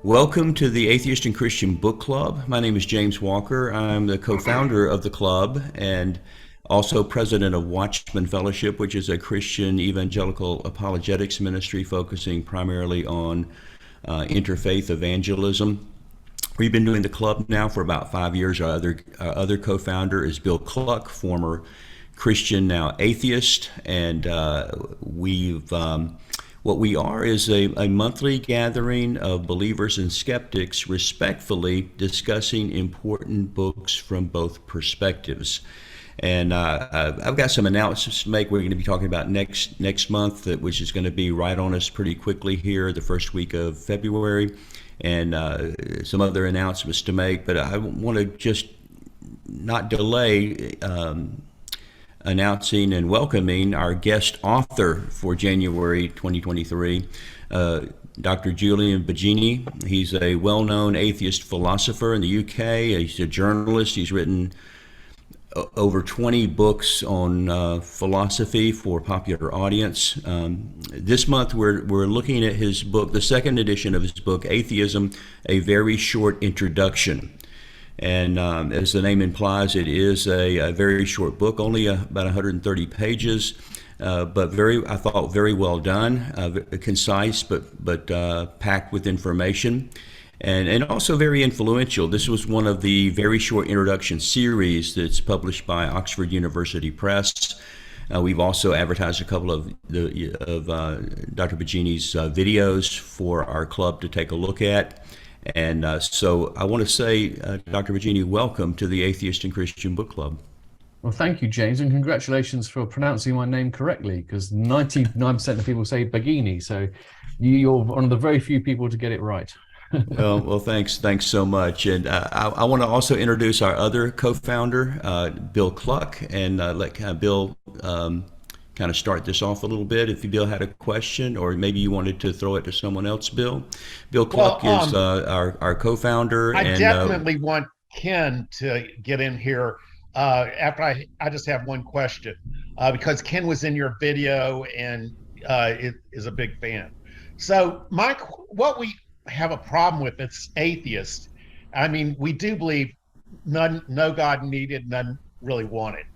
Welcome to the Atheist and Christian Book Club. My name is James Walker. I'm the co-founder of the club and also president of Watchman Fellowship, which is a Christian evangelical apologetics ministry focusing primarily on interfaith evangelism. We've been doing the club now for about 5 years. Our other co-founder is Bill Cluck, former Christian, now atheist, and what we are is a monthly gathering of believers and skeptics respectfully discussing important books from both perspectives. And I've got some announcements to make. We're going to be talking about next month, which is going to be right on us pretty quickly here, the first week of February, and some other announcements to make. But I want to just not delay announcing and welcoming our guest author for January 2023, Dr. Julian Baggini. He's a well-known atheist philosopher in the UK. He's a journalist. He's written over 20 books on philosophy for popular audience. This month we're looking at his book, the second edition of his book, Atheism, A Very Short Introduction. And as the name implies, it is a very short book, only about 130 pages, but I thought very well done, concise, but packed with information, and also very influential. This was one of the very short introduction series that's published by Oxford University Press. We've also advertised a couple of Dr. Baggini's videos for our club to take a look at. And so I want to say, Dr. Baggini, welcome to the Atheist and Christian Book Club. Well, thank you, James, and congratulations for pronouncing my name correctly, because 99% of people say Baggini, so you're one of the very few people to get it right. well, thanks so much. And I want to also introduce our other co-founder, Bill Cluck, and let Bill kind of start this off a little bit. If Bill had a question, or maybe you wanted to throw it to someone else, Bill. Bill Cluck is our co-founder. I definitely want Ken to get in here after I just have one question, because Ken was in your video and is a big fan. So what we have a problem with, it's atheist. I mean, we do believe no God needed, none really wanted.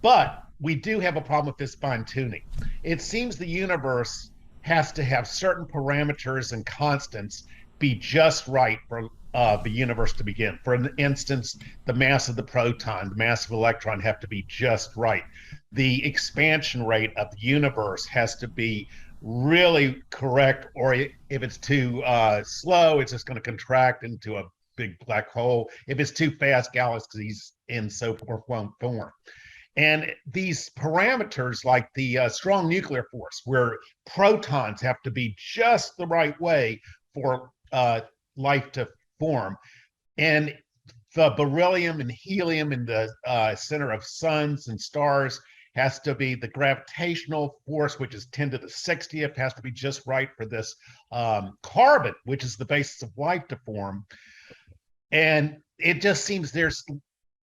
But we do have a problem with this fine tuning. It seems the universe has to have certain parameters and constants be just right for the universe to begin. For instance, the mass of the proton, the mass of the electron have to be just right. The expansion rate of the universe has to be really correct, or if it's too slow, it's just going to contract into a big black hole. If it's too fast, galaxies and so forth won't form. And these parameters, like the strong nuclear force, where protons have to be just the right way for life to form, and the beryllium and helium in the center of suns and stars has to be, the gravitational force, which is 10 to the 60th, has to be just right for this carbon, which is the basis of life, to form. And it just seems there's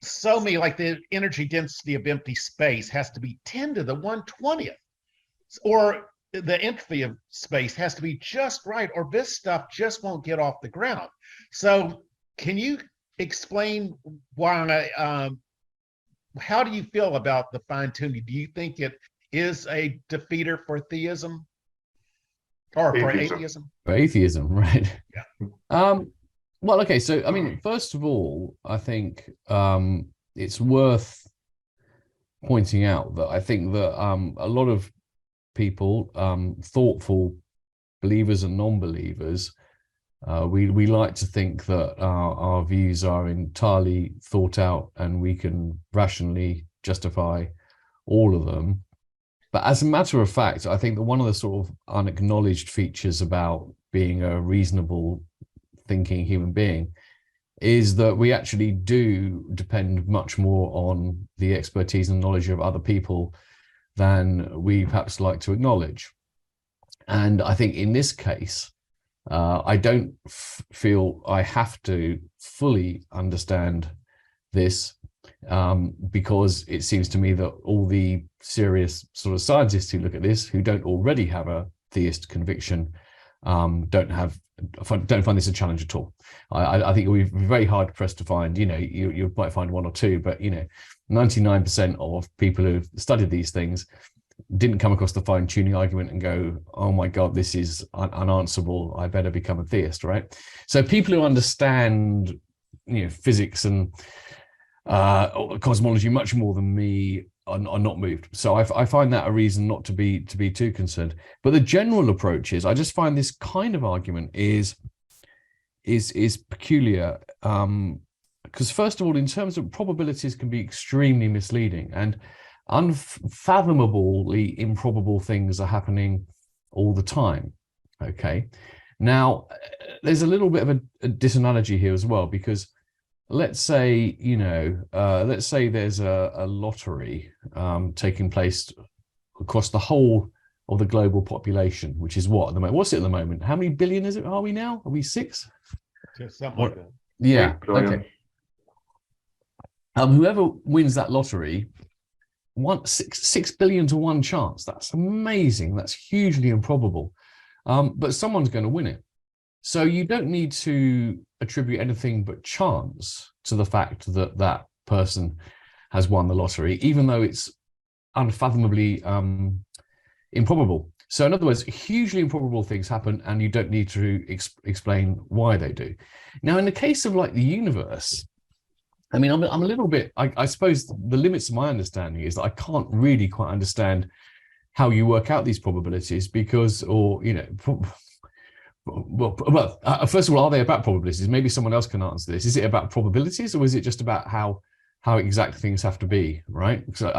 so many, like the energy density of empty space has to be 10 to the 120th, or the entropy of space has to be just right, or this stuff just won't get off the ground. So can you explain why, how do you feel about the fine tuning? Do you think it is a defeater for theism, or for atheism? For atheism, right. Yeah. Well, okay, so I mean, first of all, I think it's worth pointing out that I think that a lot of people, thoughtful believers and non-believers, we like to think that our views are entirely thought out and we can rationally justify all of them. But as a matter of fact, I think that one of the sort of unacknowledged features about being a reasonable thinking human being is that we actually do depend much more on the expertise and knowledge of other people than we perhaps like to acknowledge. And I think in this case, I don't feel I have to fully understand this, because it seems to me that all the serious sort of scientists who look at this, who don't already have a theist conviction, don't find this a challenge at all. I think it would be very hard pressed to find, you might find one or two, but 99% of people who've studied these things didn't come across the fine-tuning argument and go, oh my God, this is unanswerable, I better become a theist, right? So people who understand physics and cosmology much more than me are not moved. So I find that a reason not to be too concerned. But the general approach is, I just find this kind of argument is peculiar, because first of all, in terms of probabilities, can be extremely misleading, and unfathomably improbable things are happening all the time. Okay, now there's a little bit of a disanalogy here as well, because let's say there's a lottery taking place across the whole of the global population, which is what at the moment? What's it at the moment? How many billion are we now? Are we 6? Just something like that. Yeah. Okay. Whoever wins that lottery, 6 billion to 1 chance. That's amazing. That's hugely improbable. But someone's going to win it. So you don't need to attribute anything but chance to the fact that that person has won the lottery, even though it's unfathomably improbable. So in other words, hugely improbable things happen, and you don't need to explain why they do. Now, in the case of like the universe, I mean, I'm a little bit, I suppose the limits of my understanding is that I can't really quite understand how you work out these probabilities, because, first of all, are they about probabilities? Maybe someone else can answer this. Is it about probabilities, or is it just about how exact things have to be, right? Because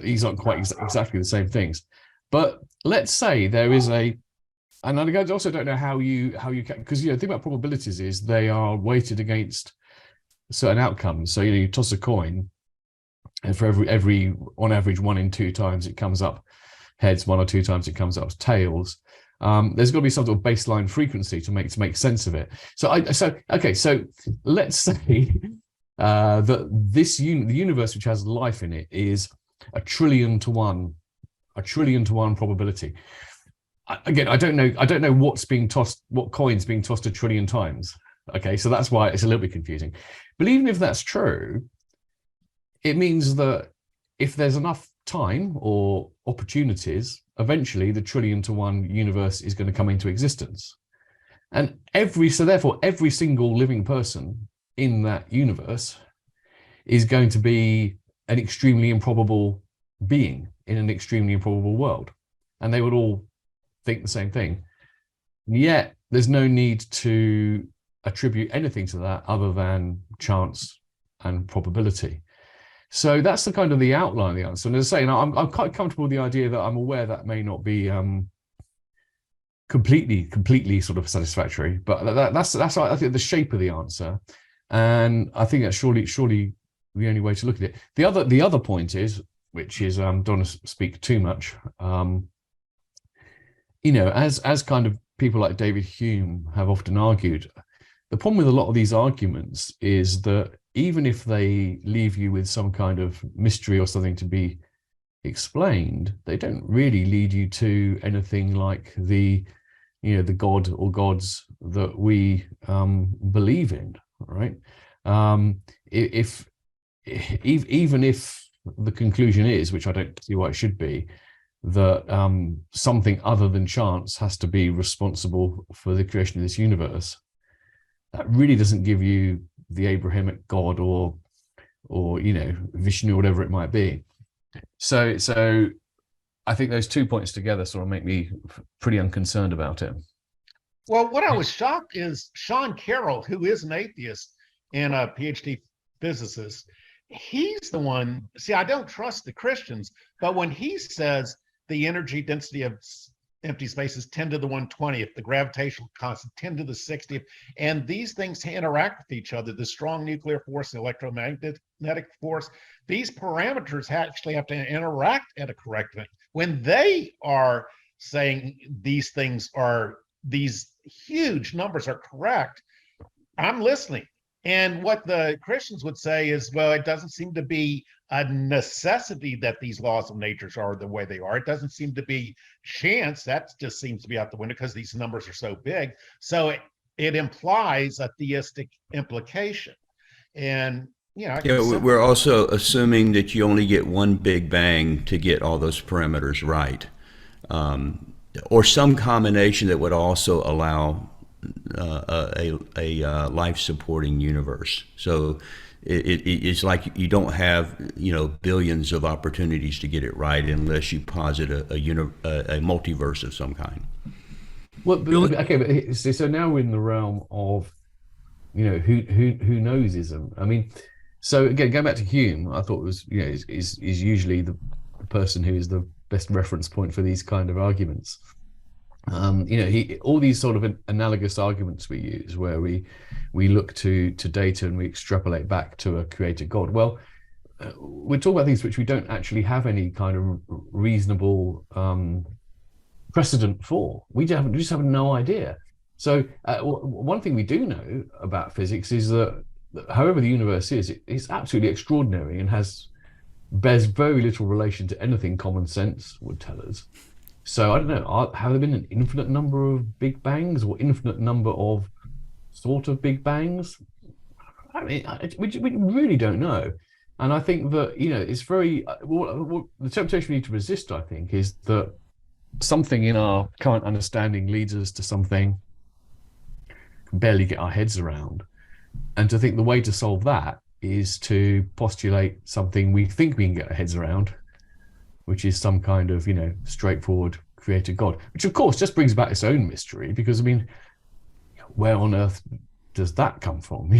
these aren't quite exactly the same things. But let's say there is and I also don't know how you can, because the thing about probabilities is they are weighted against certain outcomes. So you toss a coin, and for every on average 1 in 2 times it comes up heads, 1 or 2 times it comes up tails. There's got to be some sort of baseline frequency to make sense of it. So let's say that the universe, which has life in it, is 1 trillion to 1 probability. Again, I don't know what's being tossed, what coin's being tossed 1 trillion times. Okay, so that's why it's a little bit confusing. But even if that's true, it means that if there's enough time or opportunities, eventually the 1 trillion to 1 universe is going to come into existence. And therefore every single living person in that universe is going to be an extremely improbable being in an extremely improbable world. And they would all think the same thing. And yet there's no need to attribute anything to that other than chance and probability. So that's the kind of the outline of the answer. And as I say, I'm quite comfortable with the idea that I'm aware that may not be completely sort of satisfactory, but that's I think the shape of the answer, and I think that's surely the only way to look at it. The other point is, which is don't want to speak too much, as kind of people like David Hume have often argued, the problem with a lot of these arguments is that even if they leave you with some kind of mystery or something to be explained, they don't really lead you to anything like the God or gods that we believe in, right? Even if the conclusion is, which I don't see why it should be, that something other than chance has to be responsible for the creation of this universe, that really doesn't give you the Abrahamic God or Vishnu or whatever it might be. So I think those 2 points together sort of make me pretty unconcerned about it. Well, what I was shocked is Sean Carroll, who is an atheist and a PhD physicist, he's the one. See, I don't trust the Christians, but when he says the energy density of empty space is 10 to the 120th, the gravitational constant 10 to the 60th, and these things interact with each other, the strong nuclear force, the electromagnetic force, these parameters actually have to interact at a correct thing. When they are saying these things are, these huge numbers are correct, I'm listening. And what the Christians would say is, well, it doesn't seem to be a necessity that these laws of nature are the way they are. It doesn't seem to be chance. That just seems to be out the window because these numbers are so big. So it implies a theistic implication. And, we're also assuming that you only get one big bang to get all those parameters right, or some combination that would also allow a life-supporting universe. So it's like you don't have billions of opportunities to get it right unless you posit a multiverse of some kind. Well, okay, but so now we're in the realm of who knows ism. I mean, so again, going back to Hume, I thought was is usually the person who is the best reference point for these kind of arguments. All these sort of analogous arguments we use, where we look to data and we extrapolate back to a creator God. Well, we're talking about things which we don't actually have any kind of reasonable precedent for. We just have no idea. So one thing we do know about physics is that however the universe is, it's absolutely extraordinary and bears very little relation to anything common sense would tell us. So I don't know, have there been an infinite number of big bangs or infinite number of sort of big bangs? I mean, we really don't know. And I think that, it's very, the temptation we need to resist, I think, is that something in our current understanding leads us to something we can barely get our heads around. And to think the way to solve that is to postulate something we think we can get our heads around, which is some kind of, straightforward creator God, which of course just brings about its own mystery, because I mean, where on earth does that come from?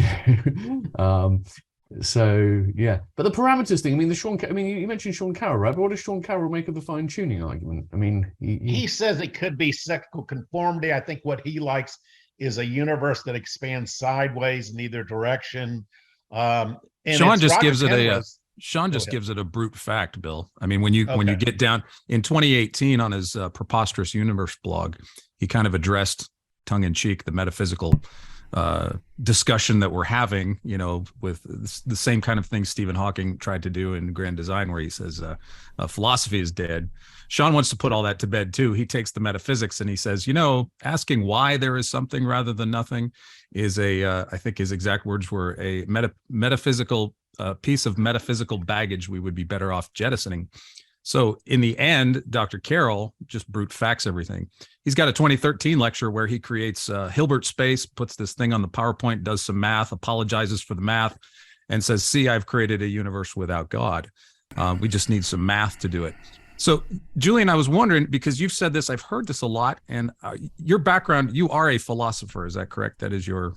So yeah, but the parameters thing. I mean, you mentioned Sean Carroll, right? But what does Sean Carroll make of the fine tuning argument? I mean, he says it could be cyclical conformity. I think what he likes is a universe that expands sideways in either direction. And Sean just gives it gives it a brute fact, Bill. I mean, when you get down in 2018 on his Preposterous Universe blog, he kind of addressed tongue in cheek the metaphysical discussion that we're having, with the same kind of thing Stephen Hawking tried to do in Grand Design, where he says philosophy is dead. Sean wants to put all that to bed too. He takes the metaphysics and he says, asking why there is something rather than nothing is I think his exact words were a metaphysical piece of metaphysical baggage we would be better off jettisoning. So in the end, Dr. Carroll just brute facts everything. He's got a 2013 lecture where he creates Hilbert space, puts this thing on the PowerPoint, does some math, apologizes for the math, and says, see, I've created a universe without God. We just need some math to do it. So, Julian, I was wondering, because you've said this, I've heard this a lot, and your background, you are a philosopher, is that correct? That is your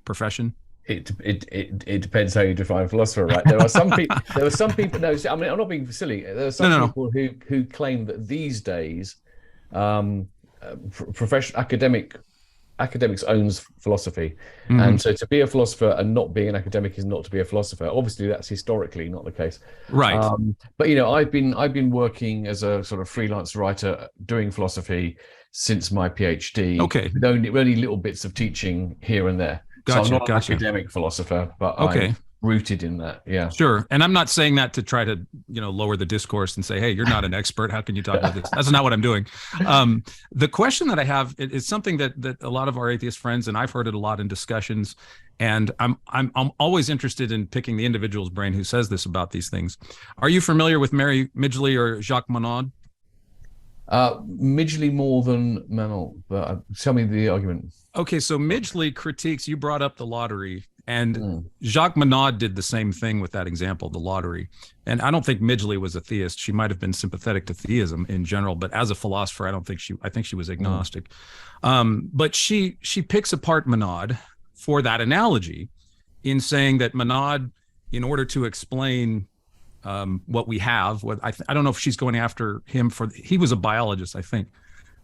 profession? It depends how you define philosopher, right? There are some people. No, I mean, I'm not being silly. There are some people who claim that these days, professional academics owns philosophy, and so to be a philosopher and not being an academic is not to be a philosopher. Obviously, that's historically not the case, right? But I've been working as a sort of freelance writer doing philosophy since my PhD. Okay, with only little bits of teaching here and there. Gotcha, so I'm not an academic philosopher, but I'm rooted in that. Yeah, sure. And I'm not saying that to try to lower the discourse and say, hey, you're not an expert, how can you talk about this? That's not what I'm doing. The question that I have is something that a lot of our atheist friends, and I've heard it a lot in discussions, and I'm always interested in picking the individual's brain who says this about these things. Are you familiar with Mary Midgley or Jacques Monod? Midgley more than Manon, but tell me the argument. Okay, so Midgley critiques, you brought up the lottery, and Jacques Monod did the same thing with that example, the lottery. And I don't think Midgley was a theist. She might have been sympathetic to theism in general, but as a philosopher, I think she was agnostic. But she picks apart Monod for that analogy in saying that Monod, in order to explain what we have, I don't know if she's going after him he was a biologist, I think.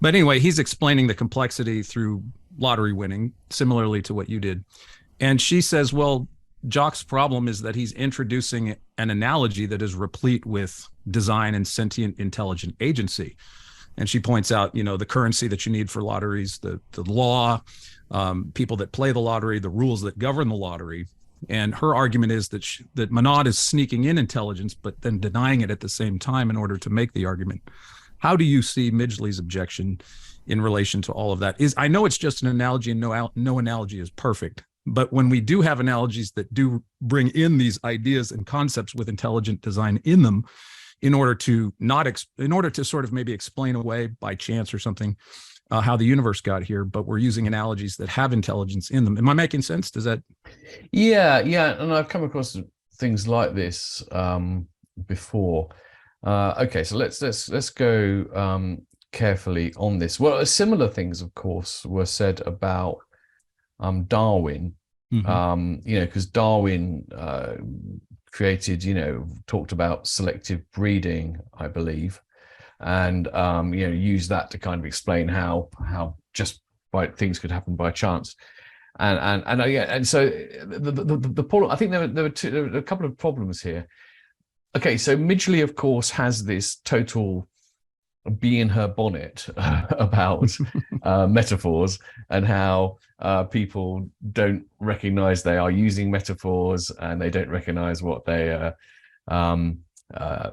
But anyway, he's explaining the complexity through lottery winning, similarly to what you did. And she says, well, Jacques' problem is that he's introducing an analogy that is replete with design and sentient intelligent agency. And she points out, the currency that you need for lotteries, the law, people that play the lottery, the rules that govern the lottery. And her argument is that that Monod is sneaking in intelligence, but then denying it at the same time in order to make the argument. How do you see Midgley's objection in relation to all of that? I know it's just an analogy, and no analogy is perfect. But when we do have analogies that do bring in these ideas and concepts with intelligent design in them, in order to sort of maybe explain away by chance or something how the universe got here, but we're using analogies that have intelligence in them. Am I making sense? Does that? Yeah, and I've come across things like this before. Okay, so let's go carefully on this. Well, similar things, of course, were said about Darwin. Because Darwin created, talked about selective breeding, I believe, and used that to kind of explain how just by things could happen by chance, and so the problem. I think there were a couple of problems here. Okay, so Midgley, of course, has this total bee in her bonnet about metaphors and how people don't recognize they are using metaphors, and they don't recognize what they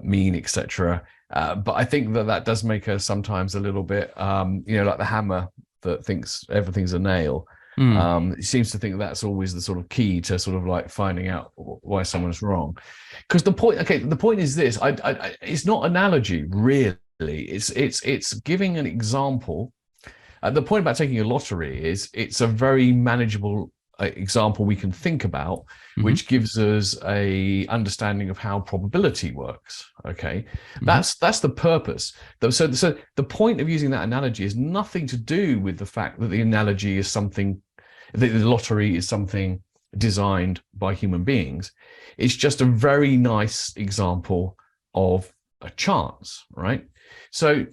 mean, etc. But I think that does make her sometimes a little bit, like the hammer that thinks everything's a nail. It seems to think that's always the sort of key to sort of like finding out why someone's wrong. Because the point is this: it's not analogy really. It's giving an example. The point about taking a lottery is it's a very manageable example we can think about, which gives us a understanding of how probability works. Okay, that's the purpose. So the point of using that analogy is nothing to do with the fact that the analogy is something, the lottery is something designed by human beings. It's just a very nice example of a chance, right? So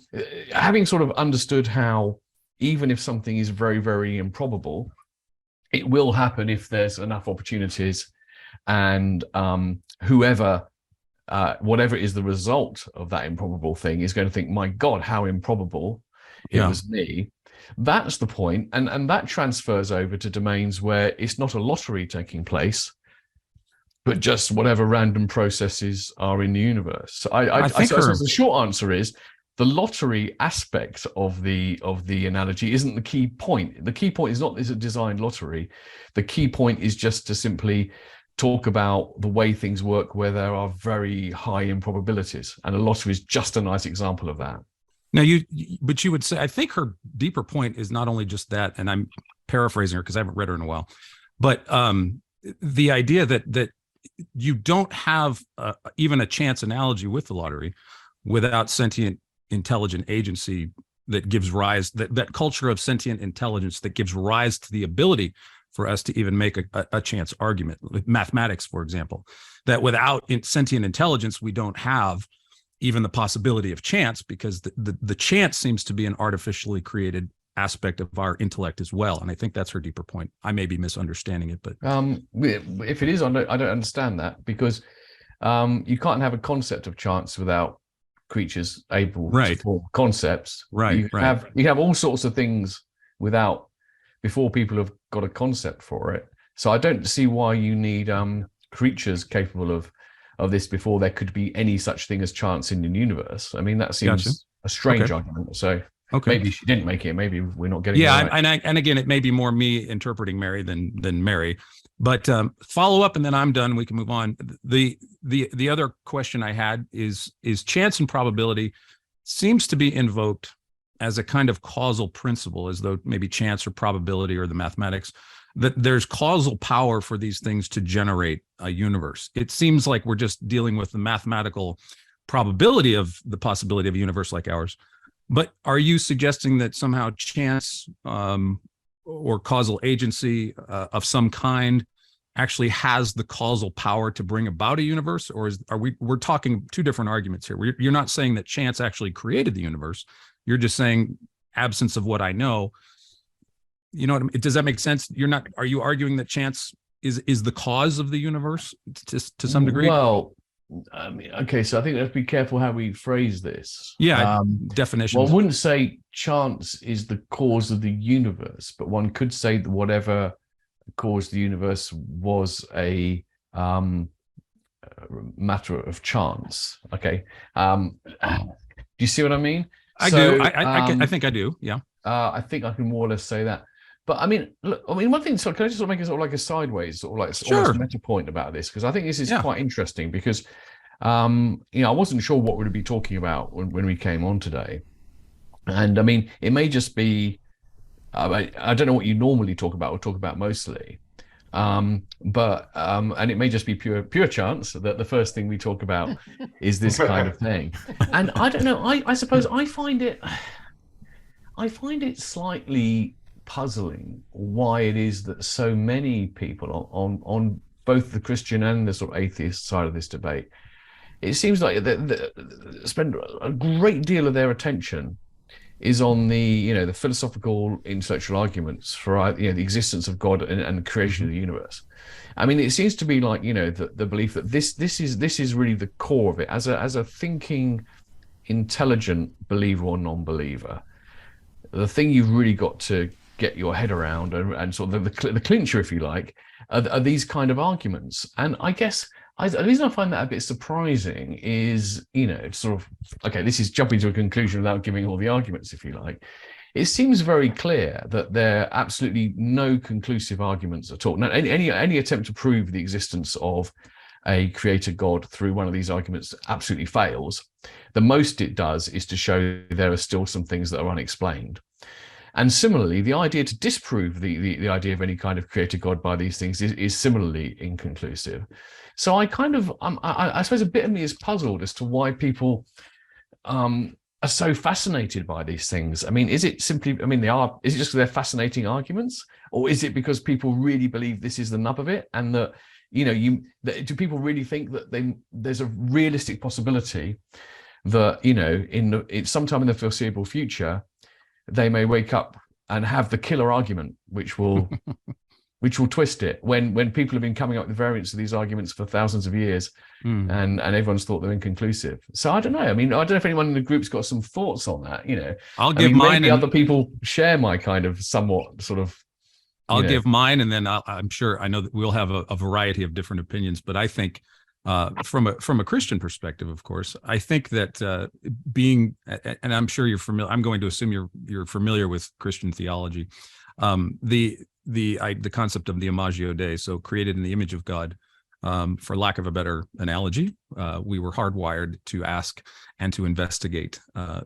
having sort of understood how even if something is very, very improbable, it will happen if there's enough opportunities, and whatever is the result of that improbable thing is going to think, my God, how improbable it was me. That's the point. And that transfers over to domains where it's not a lottery taking place, but just whatever random processes are in the universe. So I think the short answer is the lottery aspect of the analogy isn't the key point. The key point is not is a designed lottery. The key point is just to simply talk about the way things work where there are very high improbabilities, and a lottery is just a nice example of that. Now, but you would say, I think her deeper point is not only just that, and I'm paraphrasing her because I haven't read her in a while, but the idea that you don't have even a chance analogy with the lottery without sentient intelligent agency that gives rise, that culture of sentient intelligence that gives rise to the ability for us to even make a chance argument, like mathematics, for example, that without sentient intelligence, we don't have even the possibility of chance, because the chance seems to be an artificially created aspect of our intellect as well. And I think that's her deeper point. I may be misunderstanding it, but if it is, I don't understand that, because you can't have a concept of chance without creatures able to form concepts. You have all sorts of things before people have got a concept for it. So I don't see why you need creatures capable of this before there could be any such thing as chance in the universe. I mean, that seems a strange argument. So maybe she didn't make it. Maybe we're not getting it right. And again, it may be more me interpreting Mary than Mary. But follow up, and then I'm done. We can move on. The other question I had is chance and probability seems to be invoked as a kind of causal principle, as though maybe chance or probability or the mathematics, that there's causal power for these things to generate a universe. It seems like we're just dealing with the mathematical probability of the possibility of a universe like ours. But are you suggesting that somehow chance or causal agency of some kind actually has the causal power to bring about a universe? Or we're talking two different arguments here. You're not saying that chance actually created the universe. You're just saying absence of what I know. You know what I mean? Does that make sense? Are you arguing that chance is the cause of the universe to some degree? Well, Okay, so I think let's be careful how we phrase this. Yeah, Well, definitions. I wouldn't say chance is the cause of the universe, but one could say that whatever caused the universe was a matter of chance. Okay. Do you see what I mean? I do. I think I do. Yeah. I think I can more or less say that. But I mean, look, I mean, one thing. So can I just sort of make it sort of like a sideways, sort of like almost meta point about this? Because I think this is quite interesting. Because I wasn't sure what we'd be talking about when we came on today, and I mean, it may just be. I don't know what you normally talk about or talk about mostly. And it may just be pure chance that the first thing we talk about is this kind of thing. And I don't know, I suppose I find it slightly puzzling why it is that so many people on both the Christian and the sort of atheist side of this debate, it seems like they spend a great deal of their attention is on the the philosophical intellectual arguments for the existence of God and the creation of the universe. I mean, it seems to be like the belief that this is really the core of it as a thinking, intelligent believer or non-believer. The thing you've really got to get your head around and sort of the clincher, if you like, are these kind of arguments. And I guess the reason I find that a bit surprising is, sort of, okay, this is jumping to a conclusion without giving all the arguments, if you like. It seems very clear that there are absolutely no conclusive arguments at all. Now, any attempt to prove the existence of a creator God through one of these arguments absolutely fails. The most it does is to show there are still some things that are unexplained. And similarly, the idea to disprove the idea of any kind of creator God by these things is similarly inconclusive. So I kind of, I suppose a bit of me is puzzled as to why people are so fascinated by these things. I mean, is it simply, is it just because they're fascinating arguments? Or is it because people really believe this is the nub of it? And that, do people really think that there's a realistic possibility that, in sometime in the foreseeable future, they may wake up and have the killer argument, which will twist it when people have been coming up with variants of these arguments for thousands of years and everyone's thought they're inconclusive. So I don't know. I mean, I don't know if anyone in the group's got some thoughts on that, I'll give mine. Maybe other people share my kind of somewhat sort of. I'll give mine, and then I know that we'll have a variety of different opinions, but I think from a Christian perspective, of course, I think that being, and I'm sure you're familiar, I'm going to assume you're familiar with Christian theology, the concept of the Imago Dei, so created in the image of God. For lack of a better analogy, we were hardwired to ask and to investigate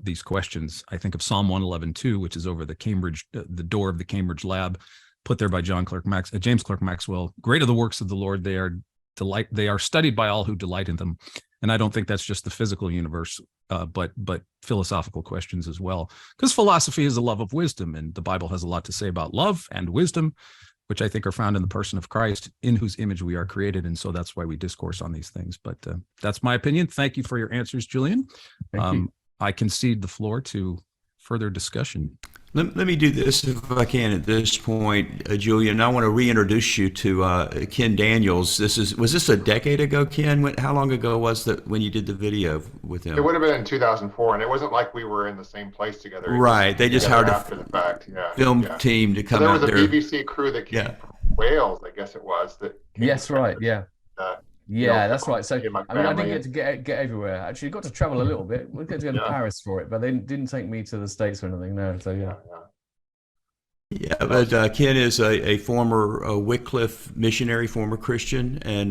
these questions. I think of Psalm 111:2, which is over the door of the Cambridge lab, put there by James Clerk Maxwell. Great are the works of the Lord; they are studied by all who delight in them. And I don't think that's just the physical universe, but philosophical questions as well. Because philosophy is the love of wisdom, and the Bible has a lot to say about love and wisdom, which I think are found in the person of Christ, in whose image we are created. And so that's why we discourse on these things. But that's my opinion. Thank you for your answers, Julian. Thank you. I concede the floor to further discussion. Let me do this if I can at this point, Julian. I want to reintroduce you to Ken Daniels. Was this a decade ago, Ken? How long ago was that when you did the video with him? It would have been in 2004, and it wasn't like we were in the same place together. Right. They just hired after the fact. film team to come out there. There was a BBC crew that came from Wales, I guess it was. Yes, right. Yeah. That's right. So I didn't get everywhere. Actually, got to travel a little bit. We got to go to Paris for it, but they didn't take me to the States or anything. No. So Yeah, but Ken is a former Wycliffe missionary, former Christian, and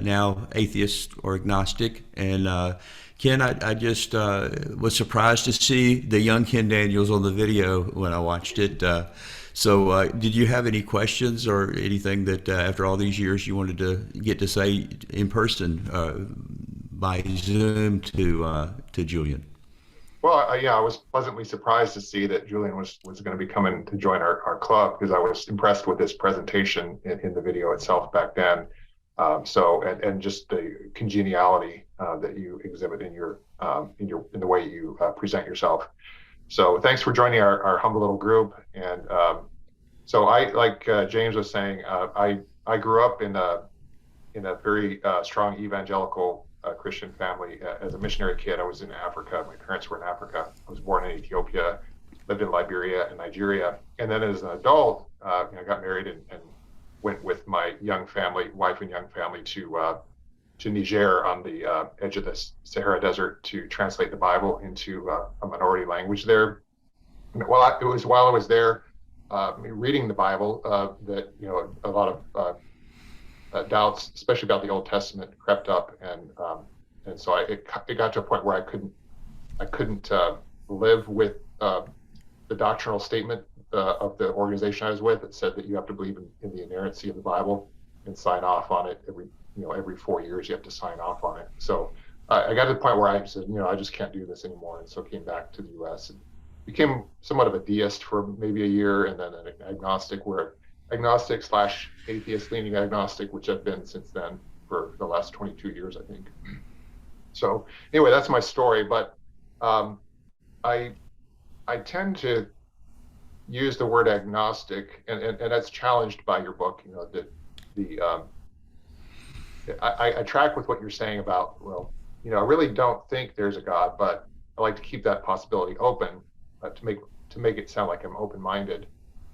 now atheist or agnostic. And Ken, I just was surprised to see the young Ken Daniels on the video when I watched it. So did you have any questions or anything that after all these years you wanted to get to say in person by Zoom to Julian? Well, I was pleasantly surprised to see that Julian was going to be coming to join our club, because I was impressed with his presentation in the video itself back then. And just the congeniality that you exhibit in the way you present yourself. So thanks for joining our humble little group. And so I, like James was saying, I grew up in a very strong evangelical Christian family. As a missionary kid, I was in Africa. My parents were in Africa. I was born in Ethiopia, lived in Liberia and Nigeria. And then as an adult, I got married and went with my young family, wife and young family, to Niger on the edge of the Sahara Desert to translate the Bible into a minority language there. It was while I was there reading the Bible that a lot of doubts, especially about the Old Testament, crept up, and so it got to a point where I couldn't live with the doctrinal statement of the organization I was with that said that you have to believe in the inerrancy of the Bible and sign off on it every 4 years. You have to sign off on it. So I got to the point where I said, I just can't do this anymore, and so came back to the U.S. and became somewhat of a deist for maybe a year, and then an agnostic, / atheist leaning agnostic, which I've been since then for the last 22 years, I think. So anyway, that's my story. But I tend to use the word agnostic, and that's challenged by your book. I track with what you're saying about, I really don't think there's a God, but I like to keep that possibility open to make it sound like I'm open-minded.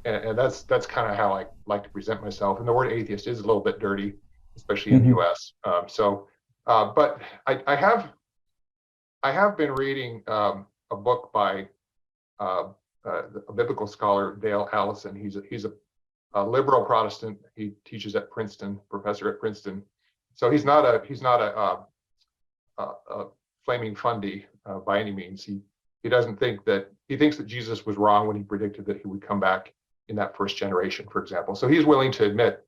And that's kind of how I like to present myself. And the word atheist is a little bit dirty, especially in the US. But I have been reading a book by a biblical scholar, Dale Allison. He's a liberal Protestant. He teaches at Princeton, professor at Princeton. So he's not a flaming fundy by any means. He doesn't think that, he thinks that Jesus was wrong when he predicted that he would come back in that first generation, for example. So he's willing to admit,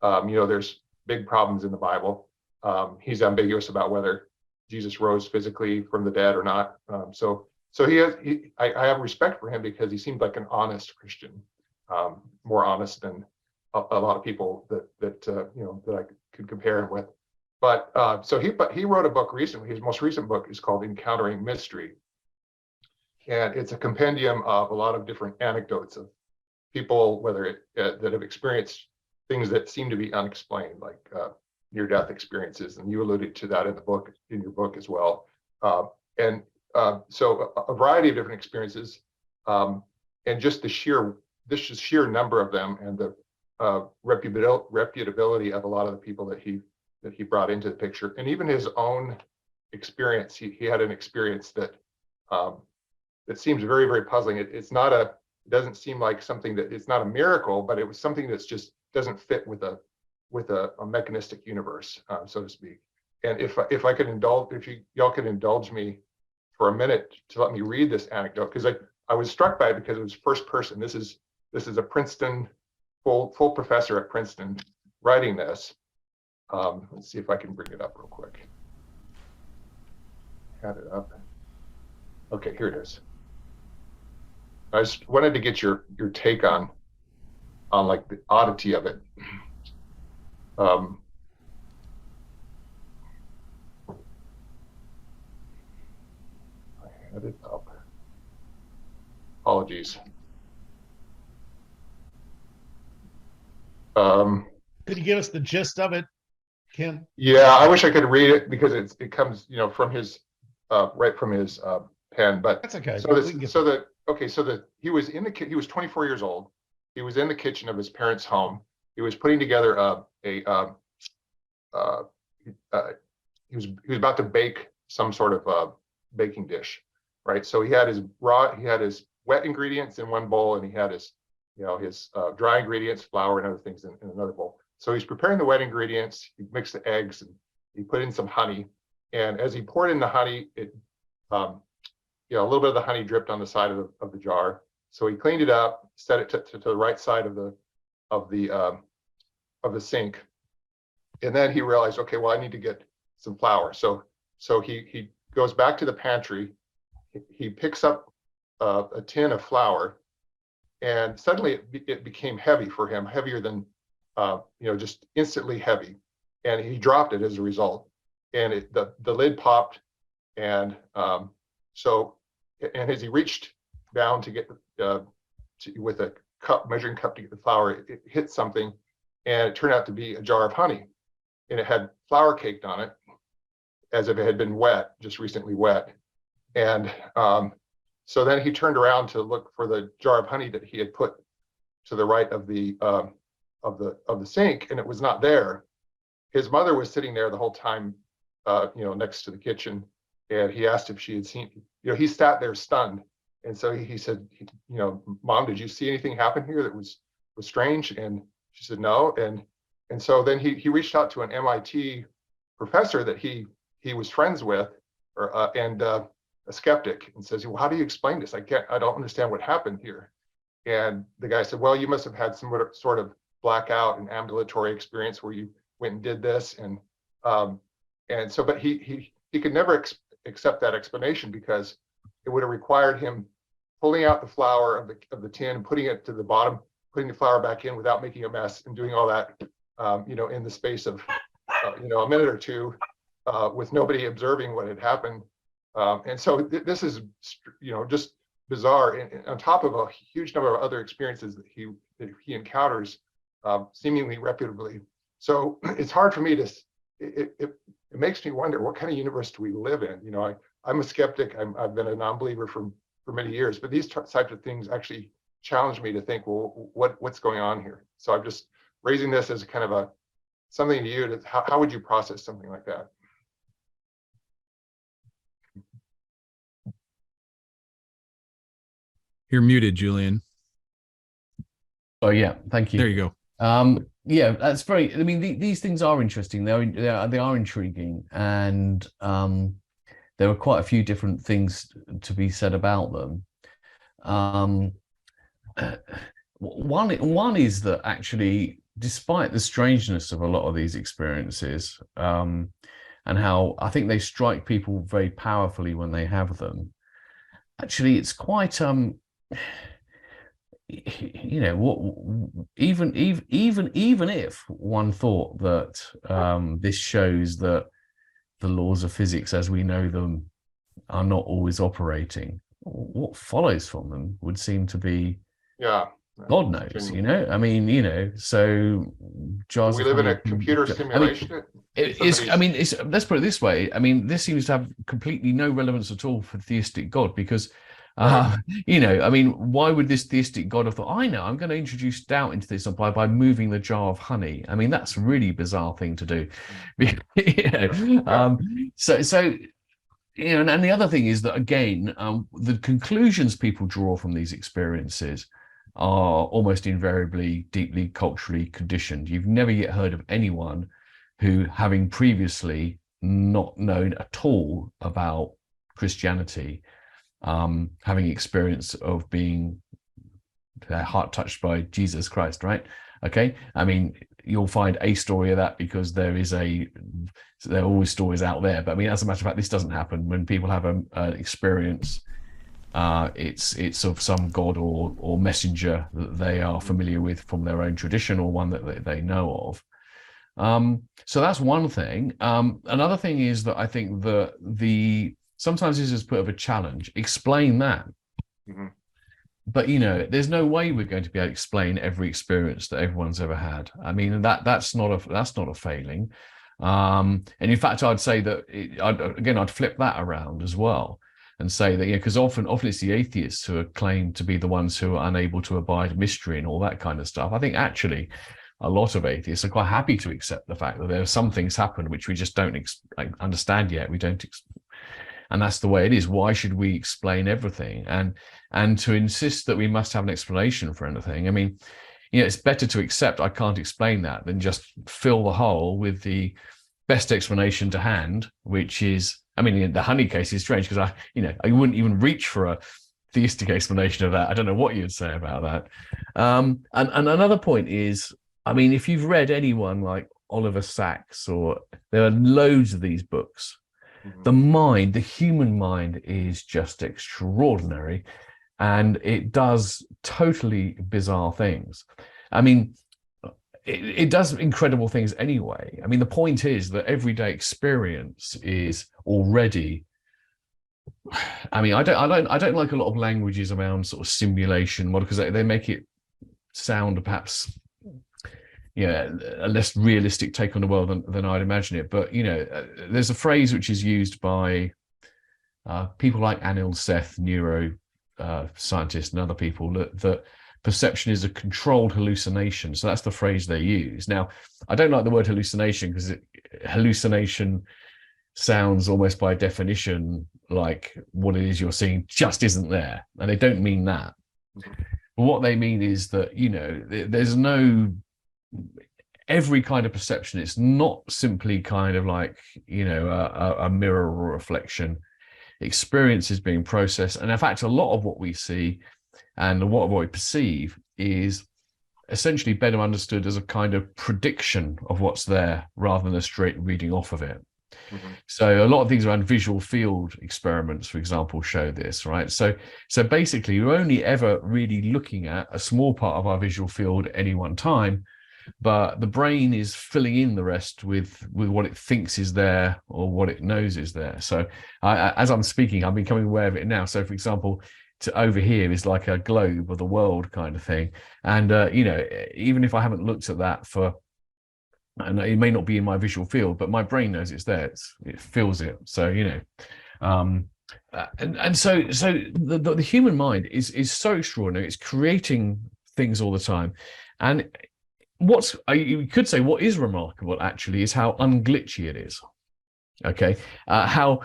there's big problems in the Bible. He's ambiguous about whether Jesus rose physically from the dead or not. I have respect for him because he seemed like an honest Christian, more honest than a lot of people that I could compare him with. But he wrote a book recently. His most recent book is called Encountering Mystery. And it's a compendium of a lot of different anecdotes of people, that have experienced things that seem to be unexplained, like near-death experiences. And you alluded to that in your book as well. So a variety of different experiences, and just the sheer number of them, and the reputability of a lot of the people that he brought into the picture, and even his own experience. He had an experience that seems very, very puzzling. It doesn't seem like something it's not a miracle, but it was something that's just doesn't fit with a mechanistic universe, so to speak. And if y'all could indulge me for a minute to let me read this anecdote, because I was struck by it because it was first person. This is a Princeton full professor at Princeton writing this. Let's see if I can bring it up real quick. Had it up. Okay, here it is. I just wanted to get your take on like the oddity of it. I had it up. Apologies. Could you give us the gist of it, Ken? Yeah, I wish I could read it because it comes, from his right from his pen. But that's okay. He was 24 years old. He was in the kitchen of his parents' home. He was putting together he was about to bake some sort of baking dish, right? So he had his wet ingredients in one bowl, and he had his dry ingredients, flour and other things in another bowl. So he's preparing the wet ingredients. He mixed the eggs and he put in some honey. And as he poured in the honey, a little bit of the honey dripped on the side of the jar. So he cleaned it up, set it to the right side of the sink. And then he realized, okay, well, I need to get some flour. So he goes back to the pantry. He picks up a tin of flour, and suddenly it became heavy for him, heavier than, just instantly heavy. And he dropped it as a result. And the lid popped. And and as he reached down to get with a measuring cup to get the flour, it hit something, and it turned out to be a jar of honey. And it had flour caked on it. as if it had been wet, just recently wet. And so then he turned around to look for the jar of honey that he had put to the right of the sink, and it was not there. His mother was sitting there the whole time, next to the kitchen, and he asked if she had seen. He sat there stunned, and so he said, Mom, did you see anything happen here that was strange? And she said no, and so then he reached out to an MIT professor that he was friends with, and a skeptic, and says, well, how do you explain this? I don't understand what happened here. And the guy said, well, you must have had some sort of blackout and ambulatory experience where you went and did this. And so, but he could never accept that explanation, because it would have required him pulling out the flour of the tin and putting it to the bottom, putting the flour back in without making a mess, and doing all that, in the space of, a minute or two, with nobody observing what had happened. And so this is, just bizarre, and on top of a huge number of other experiences that he encounters, seemingly reputably. So it's hard for me to. It makes me wonder, what kind of universe do we live in? I'm a skeptic. I've been a non-believer for many years, but these types of things actually challenge me to think, well, what's going on here? So I'm just raising this as kind of something to you. How would you process something like that? You're muted, Julian. Oh yeah, thank you. There you go. Yeah, that's very. I mean, these things are interesting. They are intriguing, and there are quite a few different things to be said about them. One is that actually, despite the strangeness of a lot of these experiences, and how I think they strike people very powerfully when they have them, actually, it's quite even if one thought that this shows that the laws of physics as we know them are not always operating, what follows from them would seem to be, God knows, I mean, so jars we live in a computer simulation. Let's put it this way. I mean, this seems to have completely no relevance at all for theistic God, because I mean, why would this theistic God have thought, I'm going to introduce doubt into this by moving the jar of honey? I mean, that's a really bizarre thing to do. And the other thing is that, again, the conclusions people draw from these experiences are almost invariably deeply culturally conditioned. You've never yet heard of anyone who, having previously not known at all about Christianity, having experience of being their heart touched by Jesus Christ, right? Okay, I mean, you'll find a story of that, because there are always stories out there. But I mean, as a matter of fact, this doesn't happen. When people have an experience, it's of some god or messenger that they are familiar with from their own tradition, or one that they know of. So that's one thing. Another thing is that I think that sometimes this is a bit of a challenge. Explain that. Mm-hmm. But there's no way we're going to be able to explain every experience that everyone's ever had. I mean, that's not a failing. And in fact, I'd say that I'd flip that around as well, and say that, because often it's the atheists who are claimed to be the ones who are unable to abide mystery and all that kind of stuff. I think actually a lot of atheists are quite happy to accept the fact that there are some things happen which we just don't understand yet. We don't. And that's the way it is. Why should we explain everything? And to insist that we must have an explanation for anything, I mean, it's better to accept I can't explain that than just fill the hole with the best explanation to hand, which is, I mean, the honey case is strange, because I wouldn't even reach for a theistic explanation of that. I don't know what you'd say about that. And another point is, I mean, if you've read anyone like Oliver Sacks, or there are loads of these books, the human mind is just extraordinary, and it does totally bizarre things. I mean, it does incredible things anyway. I mean, the point is that everyday experience is already. I mean, I don't like a lot of languages around sort of simulation model, because they make it sound perhaps a less realistic take on the world than I'd imagine it. But there's a phrase which is used by people like Anil Seth, neuro scientists, and other people, that perception is a controlled hallucination. So that's the phrase they use. Now, I don't like the word hallucination, because hallucination sounds almost by definition like what it is you're seeing just isn't there, and they don't mean that. But what they mean is that there's no, every kind of perception, it's not simply kind of like a mirror or a reflection. Experience is being processed, and in fact a lot of what we see and what we perceive is essentially better understood as a kind of prediction of what's there rather than a straight reading off of it. So a lot of things around visual field experiments, for example, show this, right? So basically you're only ever really looking at a small part of our visual field at any one time, but the brain is filling in the rest with what it thinks is there or what it knows is there. So as I'm speaking, I'm becoming aware of it now. So for example, over here is like a globe of the world kind of thing. And, even if I haven't looked at that and it may not be in my visual field, but my brain knows it's there. It feels it. So, so the human mind is so extraordinary. It's creating things all the time. And you could say what is remarkable actually is how unglitchy it is. Okay. How,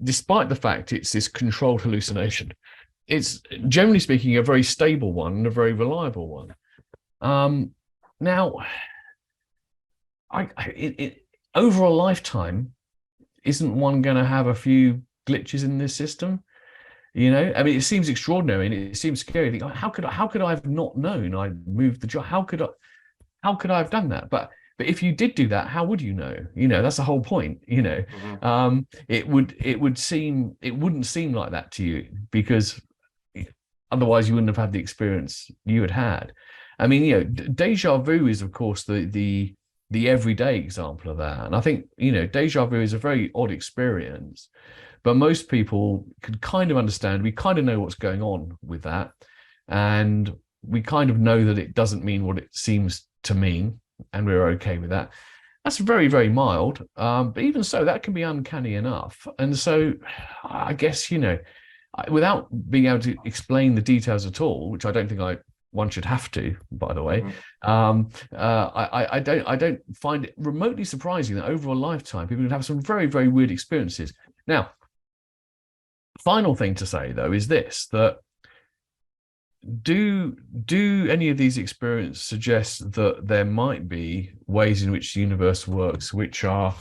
despite the fact it's this controlled hallucination, it's generally speaking a very stable one and a very reliable one. Now, over a lifetime, isn't one going to have a few glitches in this system? I mean, it seems extraordinary and it seems scary. How could I have not known I moved the job? How could I have done that? But if you did do that, how would you know? That's the whole point. It wouldn't seem like that to you, because otherwise you wouldn't have had the experience you had. I mean, deja vu is of course the everyday example of that. And I think, deja vu is a very odd experience, but most people can kind of understand. We kind of know what's going on with that. And we kind of know that it doesn't mean what it seems to mean. And we're okay with that. That's very, very mild. But even so, that can be uncanny enough. And so I guess, without being able to explain the details at all, which I don't think one should have to, by the way. I don't find it remotely surprising that over a lifetime people would have some very, very weird experiences. Now, final thing to say though is this: that do any of these experiences suggest that there might be ways in which the universe works which are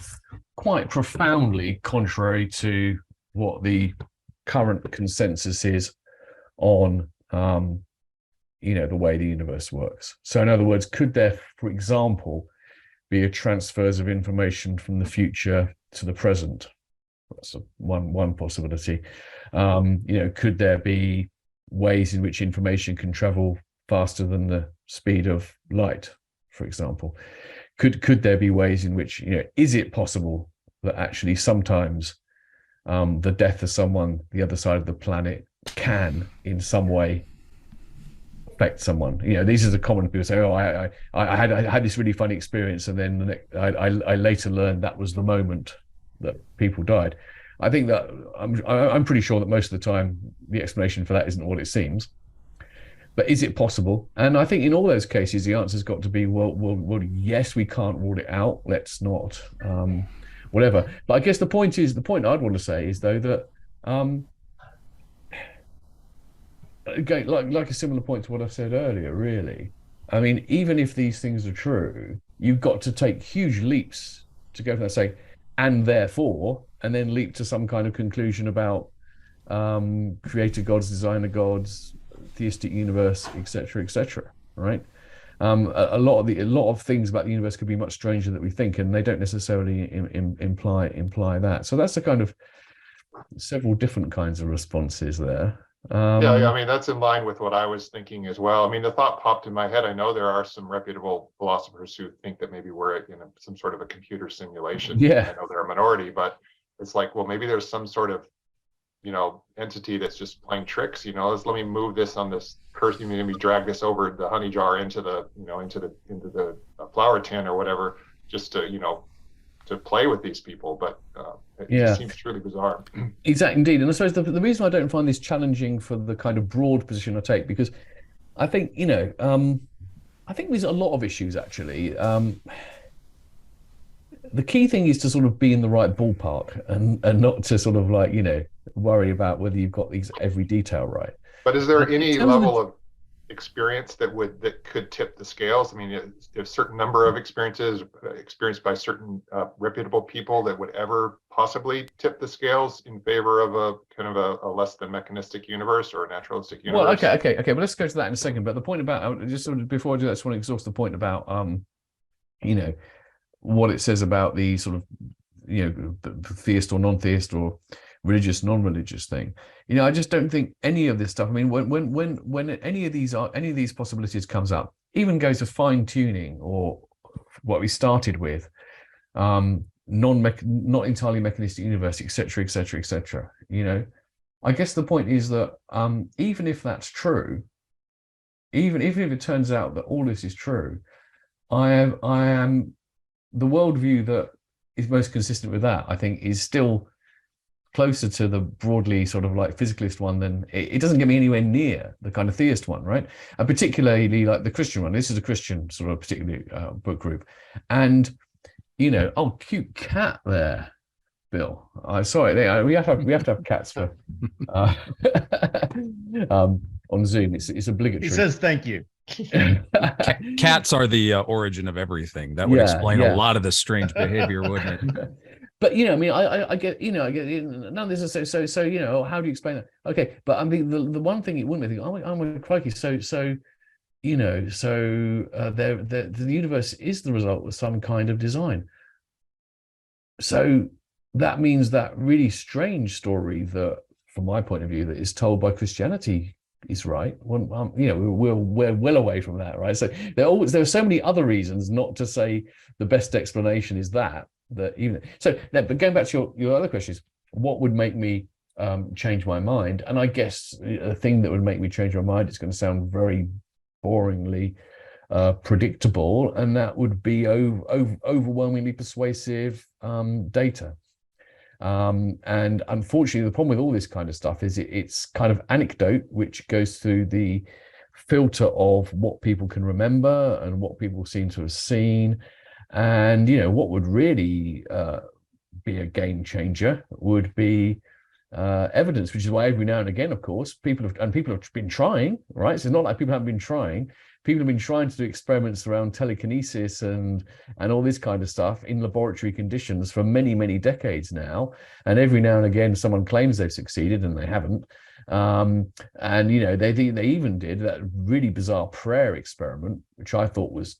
quite profoundly contrary to what the current consensus is on the way the universe works? So in other words, could there, for example, be a transfers of information from the future to the present? That's one possibility. Could there be ways in which information can travel faster than the speed of light, for example? Could there be ways in which, is it possible that actually sometimes the death of someone the other side of the planet can in some way affect someone? These are the common people say, I had this really funny experience, and then I later learned that was the moment that people died. I think that I'm pretty sure that most of the time the explanation for that isn't what it seems. But is it possible? And I think in all those cases the answer's got to be well yes, we can't rule it out. Let's not whatever. But I guess the point I'd want to say is though that again, like a similar point to what I said earlier, really. I mean, even if these things are true, you've got to take huge leaps to go from that saying, and therefore, and then leap to some kind of conclusion about creator gods, designer gods, theistic universe, etc., right? A lot of things about the universe could be much stranger than we think, and they don't necessarily imply that. So that's a kind of several different kinds of responses there. Yeah, I mean, that's in line with what I was thinking as well. I mean, the thought popped in my head. I know there are some reputable philosophers who think that maybe we're in some sort of a computer simulation. Yeah. I know they're a minority, but it's like, well, maybe there's some sort of, entity that's just playing tricks. Let me move this on this curse, you mean, drag this over the honey jar into the, into the flower tin or whatever, just to, to play with these people. But it just seems truly bizarre. Exactly, indeed. And I suppose the reason I don't find this challenging for the kind of broad position I take, because I think, I think there's a lot of issues actually. The key thing is to sort of be in the right ballpark and not to sort of like, worry about whether you've got every detail right. But is there any level of experience that could tip the scales? I mean, a certain number of experiences experienced by certain reputable people that would ever possibly tip the scales in favor of a kind of a less than mechanistic universe or a naturalistic universe? Well, okay. Well, let's go to that in a second. But the point about, just sort of before I do that, I just want to exhaust the point about, what it says about the sort of, theist or non-theist or religious, non-religious thing. I just don't think any of this stuff. I mean, when any of these possibilities comes up, even goes to fine tuning or what we started with, not entirely mechanistic universe, etc., etc., etc. I guess the point is that even if that's true, even if it turns out that all this is true, I am the worldview that is most consistent with that, I think, is still closer to the broadly sort of like physicalist one than it doesn't get me anywhere near the kind of theist one, right? And particularly like the Christian one. This is a Christian sort of particularly book group, and oh, cute cat there, Bill. Sorry, we have to have cats for on Zoom. It's obligatory. He says thank you. Cats are the origin of everything. That would explain a lot of the strange behavior, wouldn't it? But I mean, I get, I get none of this is so. How do you explain that? Okay, but I mean, the one thing it wouldn't be thinking, oh my crikey, the universe is the result of some kind of design. So that means that really strange story that, from my point of view, that is told by Christianity is right. Well, we're well away from that, right? So there are so many other reasons not to say the best explanation is that even so. But going back to your other questions, what would make me change my mind? And I guess a thing that would make me change my mind, it's going to sound very boringly predictable, and that would be overwhelmingly persuasive data. And unfortunately, the problem with all this kind of stuff is it's kind of anecdote, which goes through the filter of what people can remember and what people seem to have seen. And what would really be a game changer would be evidence, which is why every now and again, of course, people have been trying, right? So it's not like people haven't been trying. People have been trying to do experiments around telekinesis and all this kind of stuff in laboratory conditions for many, many decades now. And every now and again, someone claims they've succeeded and they haven't. And they even did that really bizarre prayer experiment, which I thought was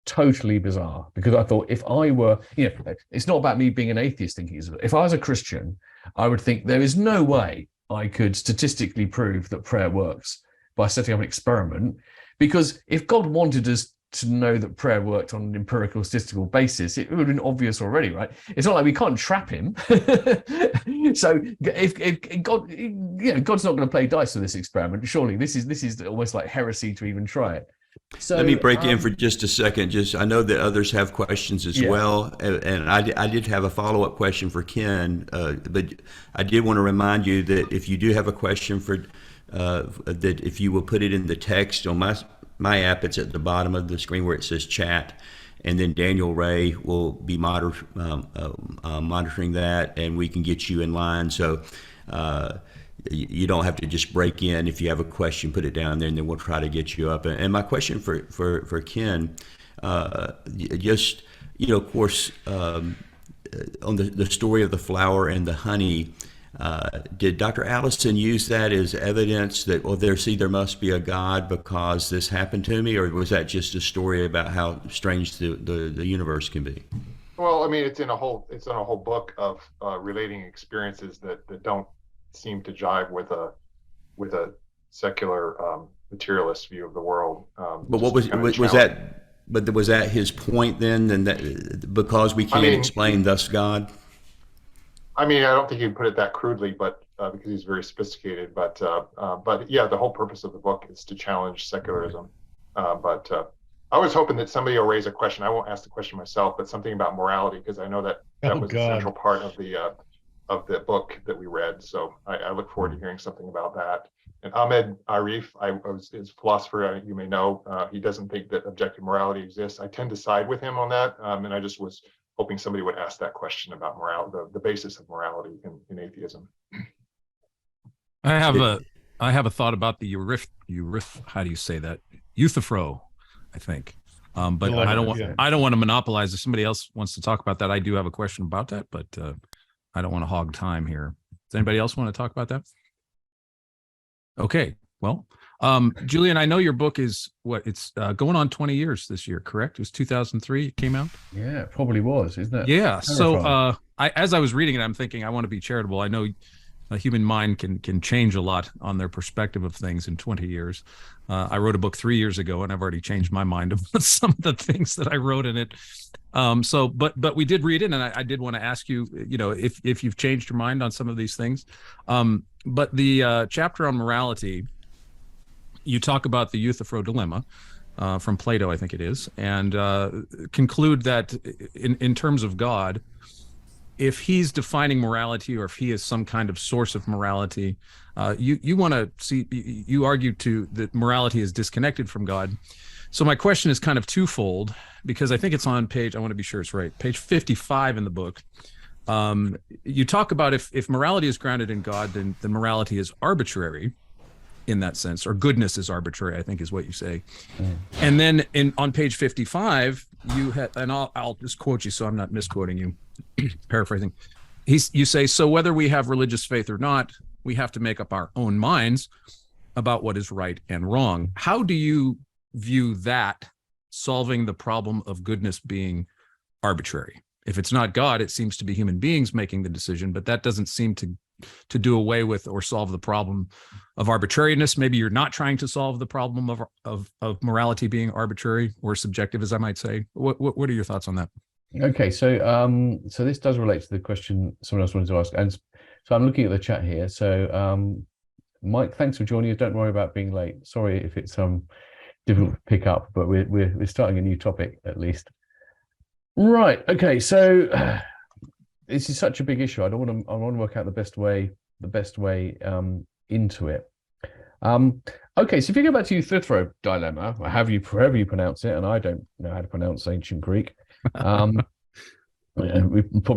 totally bizarre, because I thought, if I were, it's not about me being an atheist thinking, if I was a Christian, I would think there is no way I could statistically prove that prayer works by setting up an experiment. Because if God wanted us to know that prayer worked on an empirical statistical basis, it would have been obvious already, right? It's not like we can't trap him. So if God, God's not going to play dice with this experiment. Surely this is almost like heresy to even try it. So let me break in for just a second. I know that others have questions as well, and I did have a follow-up question for Ken, but I did want to remind you that if you do have a question for that, if you will put it in the text on my app, it's at the bottom of the screen where it says chat, and then Daniel Ray will be monitoring that, and we can get you in line. So you don't have to just break in. If you have a question, put it down there, and then we'll try to get you up. And my question for Ken, just of course, on the story of the flower and the honey. Did Dr. Allison use that as evidence that, there must be a God because this happened to me, or was that just a story about how strange the universe can be? Well, I mean, it's in a whole book of relating experiences that don't seem to jive with a secular materialist view of the world. But what was that? But was that his point then? And that because we can't explain thus God? I mean, I don't think you'd put it that crudely, but because he's very sophisticated. But yeah, the whole purpose of the book is to challenge secularism. But I was hoping that somebody will raise a question. I won't ask the question myself, but something about morality, because I know that was a central part of the book that we read. So I look forward to hearing something about that. And Ahmed Arif, is a philosopher, you may know, he doesn't think that objective morality exists. I tend to side with him on that. And I just was hoping somebody would ask that question about morality, the basis of morality in atheism. I have a thought about the how do you say that? Euthyphro, I think. But I don't want to monopolize. If somebody else wants to talk about that, I do have a question about that, but I don't want to hog time here. Does anybody else want to talk about that? Okay, well, Julian, I know your book is it's going on 20 years this year, correct? It was 2003 it came out? Yeah, it probably was, isn't it? Yeah. Terrifying. So as I was reading it, I'm thinking I want to be charitable. I know a human mind can change a lot on their perspective of things in 20 years. I wrote a book 3 years ago, and I've already changed my mind about some of the things that I wrote in it. But we did read it, and I did want to ask you, if you've changed your mind on some of these things. But the chapter on morality, you talk about the Euthyphro dilemma from Plato, I think it is, and conclude that in terms of God, if he's defining morality, or if he is some kind of source of morality, you want to see, you argue that morality is disconnected from God. So my question is kind of twofold, because I think it's on page, I want to be sure it's right, page 55 in the book. You talk about if morality is grounded in God, then morality is arbitrary in that sense, or goodness is arbitrary, I think is what you say. And then on page 55, you had, and I'll just quote you so I'm not misquoting you, paraphrasing. You say, so whether we have religious faith or not, we have to make up our own minds about what is right and wrong. How do you view that solving the problem of goodness being arbitrary? If it's not God, it seems to be human beings making the decision, but that doesn't seem to do away with or solve the problem of arbitrariness. Maybe you're not trying to solve the problem of morality being arbitrary or subjective, as I might say. What are your thoughts on that? Okay, so so this does relate to the question someone else wanted to ask, and so I'm looking at the chat here. So Mike, thanks for joining us. Don't worry about being late. Sorry if it's difficult to pick up, but we're starting a new topic at least. Right. Okay. So this is such a big issue. I want to work out the best way into it. Okay. So if you go back to Euthyphro dilemma, or however you pronounce it, and I don't know how to pronounce ancient Greek. Probably